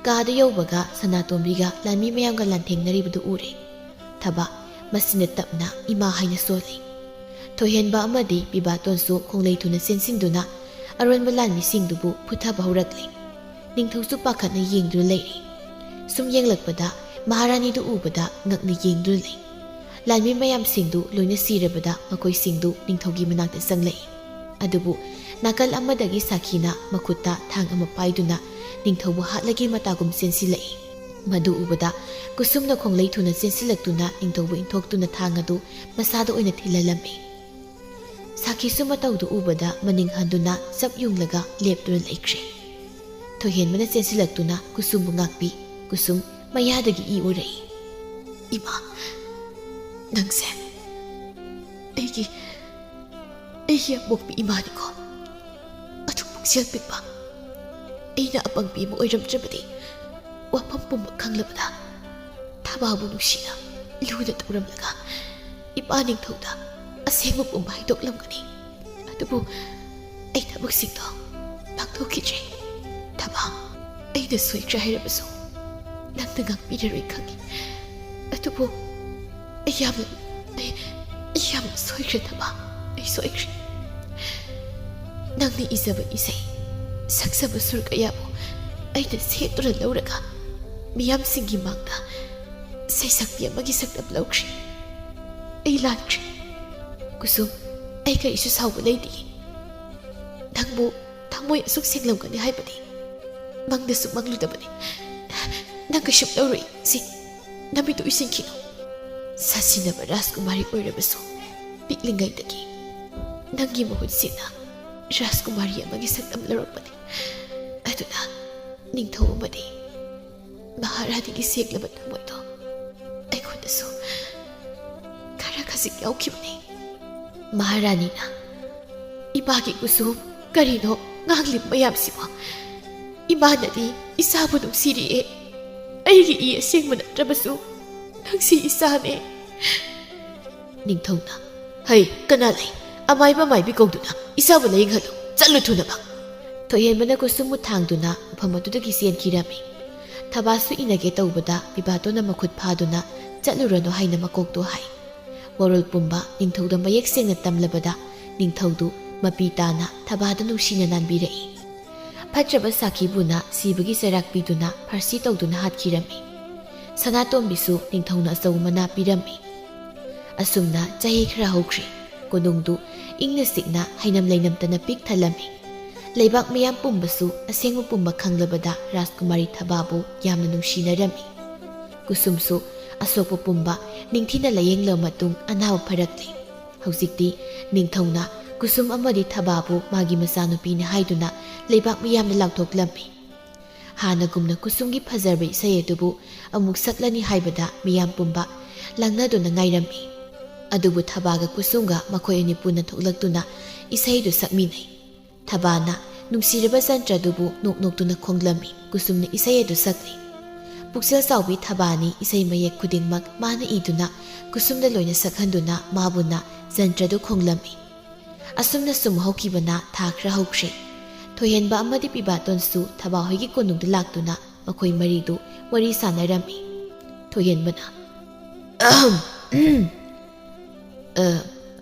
ꯀꯥꯗ ꯌꯧꯕꯒ ꯁꯅꯥꯇꯣꯝꯕꯤꯒ ꯂꯥꯟꯃꯤ ꯃꯌꯥꯝꯒ ꯂꯥꯟꯊꯦꯡꯅꯔꯤꯕꯗꯨ ꯎꯔꯤ ꯊꯕꯥ ꯃꯁꯤꯅ ꯇꯞꯅ ꯏꯃꯥ ꯍꯥꯏꯅ ꯁꯣꯜꯂꯤ ꯊꯣꯏꯍꯦꯟꯕ ꯑꯃꯗꯤ ꯄꯤꯕꯥꯇꯣꯟꯁꯨ ꯈꯣꯡꯂꯩ ꯊꯨꯅ ꯆꯦꯟꯁꯤꯟꯗꯨꯅ ꯑꯔꯣꯟꯕ ꯂꯥꯟꯃꯤꯁꯤꯡꯗꯨꯕꯨ ꯐꯨꯊꯕ ꯍꯧꯔꯛꯂꯤ ꯅꯤꯡꯊꯧꯁꯨ ꯄꯥꯈꯠꯅ ꯌꯦꯡꯗꯨꯅ ꯂꯩꯔꯤ ꯁꯨꯝ ꯌꯦꯡꯂꯛꯄꯗ ꯃꯍꯥꯔꯥꯅꯤꯗꯨ ꯎꯕꯗ ꯉꯛꯅ ꯌꯦꯡꯗꯨꯅ ꯂꯩ ꯂꯥꯟꯃꯤ ꯃꯌꯥꯝꯁꯤꯡꯗꯨ ꯂꯣꯏꯅ ꯁꯤꯔꯕꯗ ꯃꯈꯣꯏꯁꯤꯡꯗꯨ ꯅꯤꯡꯊꯧꯒꯤ ꯃꯅꯥꯛꯇ ꯆꯪꯂꯛꯏ ꯑꯗꯨꯕꯨ ꯅꯥꯀꯜ ꯑꯃꯗꯒꯤ ꯁꯥꯈꯤꯅ ꯃꯈꯨꯠꯇ ꯊꯥꯡ ꯑꯃ ꯄꯥꯏꯗꯨꯅ ꯅꯤꯡꯊꯧꯕꯨ ꯍꯥꯠꯂꯒꯤ ꯃꯇꯥꯒꯨꯝ ꯆꯦꯟꯁꯤꯜꯂꯛꯏ ꯃꯗꯨ ꯎꯕꯗ ꯀꯨꯁꯨꯝꯅ ꯈꯣꯡꯂꯩ ꯊꯨꯅ ꯆꯦꯟꯁꯤꯜꯂꯛꯇꯨꯅ ꯅꯤꯡꯊꯧꯕꯨ ꯏꯟꯊꯣꯛꯇꯨꯅ ꯊꯥꯡ ꯑꯗꯨ ꯃꯁꯥꯗ ꯑꯣꯏꯅ ꯊꯤꯜꯍꯜꯂꯝꯃꯤ ꯁꯥꯈꯤꯁꯨ ꯃꯇꯧꯗꯨ ꯎꯕꯗ ꯃꯅꯤꯡ ꯍꯟꯗꯨꯅ ꯆꯞ ꯌꯨꯡꯂꯒ ꯂꯦꯞꯇꯨꯅ ꯂꯩꯈ꯭ꯔꯦ ꯊꯣꯏꯍꯦꯟꯕꯅ ꯆꯦꯟꯁꯤꯜꯂꯛꯇꯨꯅ ꯀꯨꯁꯨꯝꯕꯨ ꯉꯥꯛꯄꯤ ꯀꯨꯁꯨꯝ ꯃꯌꯥꯗꯒꯤ ꯏ ꯎꯔꯛꯏ ꯏꯃꯥ ꯅꯪꯁꯦ ꯑꯩꯒꯤ ꯑꯄꯣꯛꯄꯤ ꯏꯃꯥꯅꯤꯀꯣ ꯑꯗꯨ ꯄꯨꯛꯆꯦꯜ ꯄꯤꯛꯄ ꯑꯩꯅ ꯑꯄꯪꯕꯤ ꯑꯃ ꯑꯣꯏꯔꯝꯗ꯭ꯔꯕꯗꯤ ꯋꯥꯐꯝ ꯄꯨꯝꯕ ꯈꯪꯂꯕꯗ ꯊꯕꯥꯕꯨ ꯅꯨꯡꯁꯤꯅ ꯂꯨꯅ ꯇꯧꯔꯝꯂꯒ ꯏꯄꯥ ꯅꯤꯡꯊꯧꯗ ꯑꯁꯦꯡꯕ ꯄꯨꯝꯕ ꯍꯥꯏꯗꯣꯛꯂꯝꯒꯅꯤ ꯑꯗꯨꯕꯨ ꯑꯩ ꯊꯕꯛꯁꯤꯡꯗꯣ ꯄꯥꯡꯊꯣꯛꯈꯤꯗ꯭ꯔꯦ ꯊꯕꯥ ꯑꯩꯅ ꯁꯣꯏꯈ꯭ꯔꯦ ꯍꯥꯏꯔꯕꯁꯨ ꯅꯪꯅ ꯉꯥꯛꯄꯤꯔꯔꯣꯏ ꯈꯪꯉꯤ ꯑꯗꯨꯕꯨ ꯑꯩ ꯌꯥꯝꯅ ꯁꯣꯏꯈ꯭ꯔꯦ ꯊꯕꯥ ꯑꯩ ꯁꯣꯏꯈ꯭ꯔꯦ ꯅꯪꯅ ꯏꯖꯕ ꯏꯁꯩ ꯁꯛꯆꯕ ꯁꯨꯔ ꯀꯌꯥꯕꯨ ꯑꯩꯅ ꯁꯦꯠꯇꯨꯅ ꯂꯧꯔꯒ ꯃꯤꯌꯥꯝꯁꯤꯡꯒꯤ ꯃꯥꯡꯗ ꯁꯩꯁꯛꯄꯤ ꯑꯃꯒꯤ ꯁꯛꯇꯝ ꯂꯧꯈ꯭ꯔꯦ ꯑꯩ ꯂꯥꯟꯈ꯭ꯔꯦ ꯀꯨꯁꯨꯝ ꯑꯩ ꯀꯔꯤꯁꯨ ꯁꯥꯎꯕ ꯂꯩꯇꯦ ꯅꯪꯕꯨ ꯊꯃꯣꯏ ꯑꯁꯨꯛ ꯁꯦꯡꯂꯝꯒꯅꯤ ꯍꯥꯏꯕꯗꯤ ꯃꯪꯗꯁꯨ ꯃꯪꯂꯨꯗꯕꯅꯤ ꯅꯪ ꯀꯩꯁꯨ ꯂꯧꯔꯣꯏ ꯁꯤ ꯅꯃꯤꯠꯇꯨ ꯎꯏꯁꯤꯟꯈꯤꯅꯨ ꯁꯥꯁꯤꯟꯅꯕ ꯔꯥꯖꯀꯨꯃꯥꯔꯤ ꯑꯣꯏꯔꯕꯁꯨ ꯄꯤꯛꯂꯤꯉꯩꯗꯒꯤ ꯅꯪꯒꯤ ꯃꯍꯨꯠꯁꯤꯅ ꯔꯥꯖꯀꯨꯃꯥꯔꯤ ꯑꯃꯒꯤ ꯁꯛꯇꯝ ꯂꯧꯔꯛꯄꯅꯤ ꯑꯗꯨꯅ ꯅꯤꯡꯊꯧ ꯑꯃꯗꯤ ꯃꯍꯥꯔꯥꯅꯤꯒꯤ ꯁꯦꯡꯂꯕ ꯊꯃꯣꯏꯗꯣ ꯑꯩꯉꯣꯟꯗꯁꯨ ꯈꯔ ꯈꯖꯤꯛ ꯌꯥꯎꯈꯤꯕꯅꯤ ꯃꯍꯥꯔꯥꯅꯤꯅ ꯏꯃꯥꯒꯤ ꯀꯨꯁꯨꯝ ꯀꯔꯤꯅꯣ ꯉꯥꯡꯂꯤꯕ ꯃꯌꯥꯝꯁꯤꯕꯣ ꯏꯃꯥꯅꯗꯤ ꯏꯆꯥꯕꯨ ꯅꯨꯡꯁꯤꯔꯤꯑꯦ ꯑꯩꯒꯤ ꯏ ꯑꯁꯦꯡꯕ ꯅꯠꯇ꯭ꯔꯕꯁꯨ ꯅꯪꯁꯤ ꯏꯆꯥꯅꯦ ꯅꯤꯡꯊꯧꯅ ꯍꯩ ꯀꯅꯥ ꯂꯩ ꯑꯃꯥꯏꯕ ꯃꯥꯏꯕꯤ ꯀꯧꯗꯨꯅ ꯏꯆꯥꯕꯨ ꯂꯥꯌꯦꯡꯍꯜꯂꯨ ꯆꯠꯂꯨ ꯊꯨꯅꯕ ꯊꯣꯏꯍꯦꯟꯕꯅ ꯀꯨꯁꯨꯝꯕꯨ ꯊꯥꯡꯗꯨꯅ ꯃꯐꯝ ꯑꯗꯨꯗꯒꯤ ꯆꯦꯟꯈꯤꯔꯝꯃꯤ ꯊꯕꯥꯁꯨ ꯏꯅꯒꯦ ꯇꯧꯕꯗ ꯄꯤꯕꯥꯇꯣꯟꯅ ꯃꯈꯨꯠ ꯐꯥꯗꯨꯅ ꯆꯠꯂꯨꯔꯅꯨ ꯍꯥꯏꯅ ꯃꯀꯣꯛꯇꯣ ꯍꯥꯏ ꯋꯥꯔꯣꯜ ꯄꯨꯝꯕ ꯅꯤꯡꯊꯧꯗ ꯃꯌꯦꯛ ꯁꯦꯡꯅ ꯇꯝꯂꯕꯗ ꯅꯤꯡꯊꯧꯗꯨ ꯃꯄꯤ ꯇꯥꯅ ꯊꯕꯥꯗ ꯅꯨꯡꯁꯤꯅ ꯅꯥꯟꯕꯤꯔꯛꯏ ꯐꯠꯇ꯭ꯔꯕ ꯁꯥꯈꯤꯕꯨꯅ ꯁꯤꯕꯒꯤ ꯆꯩꯔꯥꯛ ꯄꯤꯗꯨꯅ ꯐꯥꯔꯁꯤ ꯇꯧꯗꯨꯅ ꯍꯥꯠꯈꯤꯔꯝꯃꯤ ꯁꯅꯥꯇꯣꯝꯕꯤꯁꯨ ꯅꯤꯡꯊꯧꯅ ꯑꯆꯧꯕ ꯃꯅꯥ ꯄꯤꯔꯝꯃꯤ ꯑꯁꯨꯝꯅ ꯆꯍꯤ ꯈꯔ ꯍꯧꯈ꯭ꯔꯦ ꯀꯣꯅꯨꯡꯗꯨ ꯏꯪꯅ ꯆꯤꯛꯅ ꯍꯩꯅꯝ ꯂꯩꯅꯝꯇꯅ ꯄꯤꯛ ꯊꯜꯂꯝꯃꯤ ꯂꯩꯕꯥꯛ ꯃꯌꯥꯝ ꯄꯨꯝꯕꯁꯨ ꯑꯁꯦꯡꯕ ꯄꯨꯝꯕ ꯈꯪꯂꯕꯗ ꯔꯥꯖꯀꯨꯃꯥꯔꯤ ꯊꯕꯥꯕꯨ ꯌꯥꯝꯅ ꯅꯨꯡꯁꯤꯅꯔꯝꯃꯤ꯫ ꯀꯨꯁꯨꯝꯁꯨ ꯑꯁꯣꯛꯄ ꯄꯨꯝꯕ ꯅꯤꯡꯊꯤꯅ ꯂꯥꯌꯦꯡꯂꯕ ꯃꯇꯨꯡ ꯑꯅꯥꯕ ꯐꯔꯛꯂꯤ꯫ ꯍꯧꯖꯤꯛꯇꯤ ꯅꯤꯡꯊꯧꯅ ꯀꯨꯁꯨꯝ ꯑꯃꯗꯤ ꯊꯕꯥꯕꯨ ꯃꯥꯒꯤ ꯃꯆꯥꯅꯨꯄꯤꯅꯤ ꯍꯥꯏꯗꯨꯅ ꯂꯩꯕꯥꯛ ꯃꯤꯌꯥꯝꯅ ꯂꯥꯎꯊꯣꯛꯂꯝꯃꯤ꯫ ꯍꯥꯟꯅꯒꯨꯝꯅ ꯀꯨꯁꯨꯝꯒꯤ ꯐꯖꯔꯕ ꯏꯁꯩ ꯑꯗꯨꯕꯨ ꯑꯃꯨꯛ ꯁꯛꯂꯅꯤ ꯍꯥꯏꯕꯗ ꯃꯤꯌꯥꯝ ꯄꯨꯝꯕ ꯂꯥꯡꯅꯗꯨꯅ ꯉꯥꯏꯔꯝꯃꯤ꯫ ꯑꯗꯨꯕꯨ ꯊꯕꯥꯒ ꯀꯨꯁꯨꯝꯒ ꯃꯈꯣꯏ ꯑꯅꯤ ꯄꯨꯟꯅ ꯊꯣꯛꯂꯛꯇꯨꯅ ꯏꯁꯩꯗꯨ ꯁꯛꯃꯤꯟꯅꯩ꯫ ꯊꯕꯥꯅ ꯅꯨꯡꯁꯤꯔꯕ ꯆꯟꯇ꯭ꯔꯗꯨꯕꯨ ꯅꯣꯛ ꯅꯣꯛꯇꯨꯅ ꯈꯣꯡꯂꯝꯃꯤ꯫ ꯀꯨꯁꯨꯝꯅ ꯏꯁꯩ ꯑꯗꯨ ꯁꯛꯂꯤ꯫ ꯄꯨꯛꯆꯦꯜ ꯆꯥꯎꯕꯤ ꯊꯕꯥꯅꯤ ꯏꯁꯩ ꯃꯌꯦꯛ ꯈꯨꯗꯤꯡꯃꯛ ꯃꯥꯅ ꯏꯗꯨꯅ ꯀꯨꯁꯨꯝꯗ ꯂꯣꯏꯅ ꯁꯛꯍꯟꯗꯨꯅ ꯃꯥꯕꯨꯅ ꯆꯟꯇ꯭ꯔꯗꯨ ꯈꯣꯡꯂꯝꯃꯤ꯫ ꯑꯁꯨꯝꯅ ꯁꯨꯝ ꯍꯧꯈꯤꯕꯅ ꯊꯥ ꯈꯔ ꯍꯧꯈ꯭ꯔꯦ꯫ ꯊꯣꯏꯍꯦꯟꯕ ꯑꯃꯗꯤ ꯄꯤꯕꯥꯇꯣꯟꯁꯨ ꯊꯕꯥ ꯍꯣꯏꯒꯤ ꯀꯣꯅꯨꯡꯗ ꯂꯥꯛꯇꯨꯅ ꯃꯈꯣꯏ ꯃꯔꯤꯗꯨ ꯋꯥꯔꯤ ꯁꯥꯟꯅꯔꯝꯃꯤ꯫ ꯊꯣꯏꯍꯦꯟꯕꯅ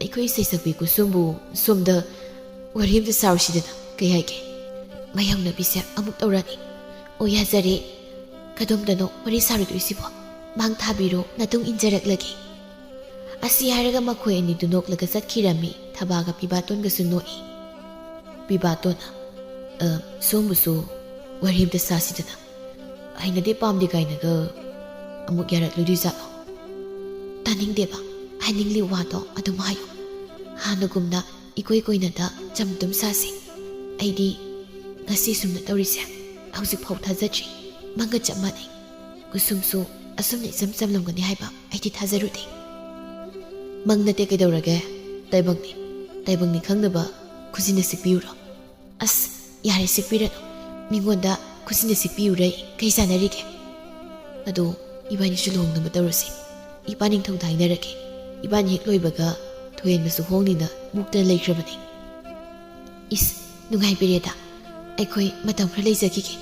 ꯑꯩꯈꯣꯏ ꯏꯁꯩ ꯁꯛꯄꯤ ꯀꯨꯁꯨꯝꯕꯨ ꯁꯣꯝꯗ ꯋꯥꯔꯤ ꯑꯃꯇ ꯁꯥꯔꯨꯁꯤꯗꯅ ꯀꯩ ꯍꯥꯏꯒꯦ? ꯃꯥꯌꯣꯛꯅꯕꯤꯁꯦ ꯑꯃꯨꯛ ꯇꯧꯔꯅꯤ꯫ ꯑꯣ ꯌꯥꯖꯔꯦ, ꯀꯗꯣꯝꯗꯅꯣ ꯋꯥꯔꯤ ꯁꯥꯔꯨꯗꯣꯏꯁꯤꯕꯣ? ꯃꯥꯡ ꯊꯥꯕꯤꯔꯣ, ꯅꯇꯨꯡ ꯏꯟꯖꯔꯛꯂꯒꯦ꯫ ꯑꯁꯤ ꯍꯥꯏꯔꯒ ꯃꯈꯣꯏ ꯑꯅꯤꯗꯨ ꯅꯣꯛꯂꯒ ꯆꯠꯈꯤꯔꯝꯃꯤ꯫ ꯊꯕꯥꯒ ꯄꯤꯕꯥꯇꯣꯟꯒꯁꯨ ꯅꯣꯛꯏ꯫ ꯄꯤꯕꯥꯇꯣꯟꯅ ꯁꯣꯝꯕꯨꯁꯨ ꯋꯥꯔꯤ ꯑꯃꯇ ꯁꯥꯁꯤꯗꯅ, ꯍꯩꯅꯗꯦ ꯄꯥꯝꯗꯦ ꯀꯥꯏꯅꯒ ꯑꯃꯨꯛ ꯌꯥꯔꯛꯂꯣꯏꯗꯣꯏꯖꯥꯠꯂꯣ? ꯇꯥꯅꯤꯡꯗꯦꯕ, ꯍꯥꯏꯅꯤꯡꯂꯤ ꯋꯥꯗꯣ ꯑꯗꯨꯝ ꯍꯥꯏꯌꯨ꯫ ꯍꯥꯟꯅꯒꯨꯝꯅ ꯏꯀꯣꯏ ꯀꯣꯏꯅꯗ ꯆꯝꯗꯨꯝ ꯁꯥꯁꯤ꯫ ꯑꯩꯗꯤ ꯉꯁꯤ ꯁꯨꯝꯅ ꯇꯧꯔꯤꯁꯦ ꯍꯧꯖꯤꯛꯐꯥꯎ ꯊꯥꯖꯗ꯭ꯔꯤ꯫ ꯃꯪꯒ ꯆꯞ ꯃꯥꯟꯅꯩ꯫ ꯀꯨꯁꯨꯝꯁꯨ ꯑꯁꯨꯝꯅ ꯏꯆꯝ ꯆꯝꯂꯝꯒꯅꯤ ꯍꯥꯏꯕ ꯑꯩꯗꯤ ꯊꯥꯖꯔꯨꯗꯦ꯫ ꯃꯪ ꯅꯠꯇꯦ ꯀꯩꯗꯧꯔꯒꯦ? ꯇꯥꯏꯕꯪꯅꯤ꯫ ꯇꯥꯏꯕꯪꯅꯤ ꯈꯪꯅꯕ ꯈꯨꯖꯤꯟꯅ ꯁꯤꯛꯄꯤꯌꯨꯔꯣ? ꯑꯁ ꯌꯥꯔꯦ, ꯁꯤꯛꯄꯤꯔꯅꯨ꯫ ꯃꯤꯉꯣꯟꯗ ꯈꯨꯖꯤꯟꯅ ꯁꯤꯛꯄꯤꯌꯨꯔꯩ ꯀꯩ ꯆꯥꯟꯅꯔꯤꯒꯦ? ꯑꯗꯣ ꯏꯕꯥꯅꯤꯁꯨ ꯂꯨꯍꯣꯡꯅꯕ ꯇꯧꯔꯁꯤ꯫ ꯏꯄꯥ ꯅꯤꯡꯊꯧꯗ ꯍꯥꯏꯅꯔꯒꯦ꯫ ꯏꯕꯥꯅꯤ ꯍꯦꯛ ꯂꯣꯏꯕꯒ ꯊꯣꯏꯍꯦꯟꯕꯁꯨ ꯍꯣꯡꯅꯤꯅ ꯃꯨꯛꯇꯅ ꯂꯩꯈ꯭ꯔꯕꯅꯤ꯫ ꯏꯁ ꯅꯨꯡꯉꯥꯏꯕꯤꯔꯦꯗ꯫ ꯑꯩꯈꯣꯏ ꯃꯇꯝ ꯈꯔ ꯂꯩꯖꯈꯤꯒꯦ꯫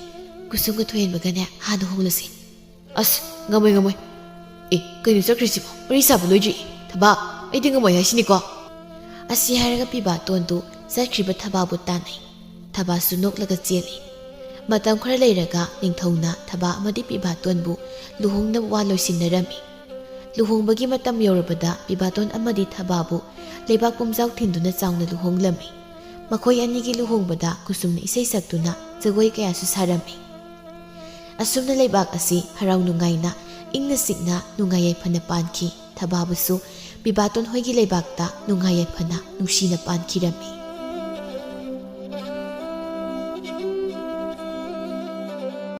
ꯀꯨꯁꯨꯝꯒ ꯊꯣꯏꯍꯦꯟꯕꯒꯅꯦ ꯍꯥꯟꯅ ꯍꯣꯡꯂꯁꯤ꯫ ꯑꯁ ꯉꯝꯃꯣꯏ ꯉꯝꯃꯣꯏ꯫ ꯀꯩꯅꯣ ꯆꯠꯈ꯭ꯔꯤꯁꯤꯕꯣ? ꯋꯥꯔꯤ ꯁꯥꯕ ꯂꯣꯏꯗ꯭ꯔꯤ꯫ ꯊꯕꯥ, ꯑꯩꯗꯤ ꯉꯝꯃꯣꯏ ꯍꯥꯏꯁꯤꯅꯤꯀꯣ꯫ ꯑꯁꯤ ꯍꯥꯏꯔꯒ ꯄꯤꯕꯥꯇꯣꯟꯗꯨ ꯆꯠꯈ꯭ꯔꯤꯕ ꯊꯕꯥꯕꯨ ꯇꯥꯟꯅꯩ꯫ ꯊꯕꯥꯁꯨ ꯅꯣꯛꯂꯒ ꯆꯦꯜꯂꯤ꯫ ꯃꯇꯝ ꯈꯔ ꯂꯩꯔꯒ ꯅꯤꯡꯊꯧꯅ ꯊꯕꯥ ꯑꯃꯗꯤ ꯄꯤꯕꯥꯇꯣꯟꯕꯨ ꯂꯨꯍꯣꯡꯅꯕ ꯋꯥ ꯂꯣꯏꯁꯤꯟꯅꯔꯝꯃꯤ꯫ ꯂꯨꯍꯣꯡꯕꯒꯤ ꯃꯇꯝ ꯌꯧꯔꯕꯗ ꯄꯤꯕꯥꯇꯣꯟ ꯑꯃꯗꯤ ꯊꯕꯥꯕꯨ ꯂꯩꯕꯥꯛ ꯄꯨꯝꯖꯥꯎ ꯊꯤꯟꯗꯨꯅ ꯆꯥꯎꯅ ꯂꯨꯍꯣꯡꯂꯝꯃꯤ꯫ ꯃꯈꯣꯏ ꯑꯅꯤꯒꯤ ꯂꯨꯍꯣꯡꯕꯗ ꯀꯨꯁꯨꯝꯅ ꯏꯁꯩ ꯁꯛꯇꯨꯅ ꯖꯒꯣꯏ ꯀꯌꯥꯁꯨ ꯁꯥꯔꯝꯃꯤ꯫ ꯑꯁꯨꯝꯅ ꯂꯩꯕꯥꯛ ꯑꯁꯤ ꯍꯔꯥꯎ ꯅꯨꯡꯉꯥꯏꯅ ꯏꯪꯅ ꯆꯤꯛꯅ ꯅꯨꯡꯉꯥꯏ ꯌꯥꯏꯐꯅ ꯄꯥꯟꯈꯤ꯫ ꯊꯕꯥꯕꯨꯁꯨ ꯄꯤꯕꯥꯇꯣꯟ ꯍꯣꯏꯒꯤ ꯂꯩꯕꯥꯛꯇ ꯅꯨꯡꯉꯥꯏ ꯌꯥꯏꯐꯅ ꯅꯨꯡꯁꯤꯅ ꯄꯥꯟꯈꯤꯔꯝꯃꯤ꯫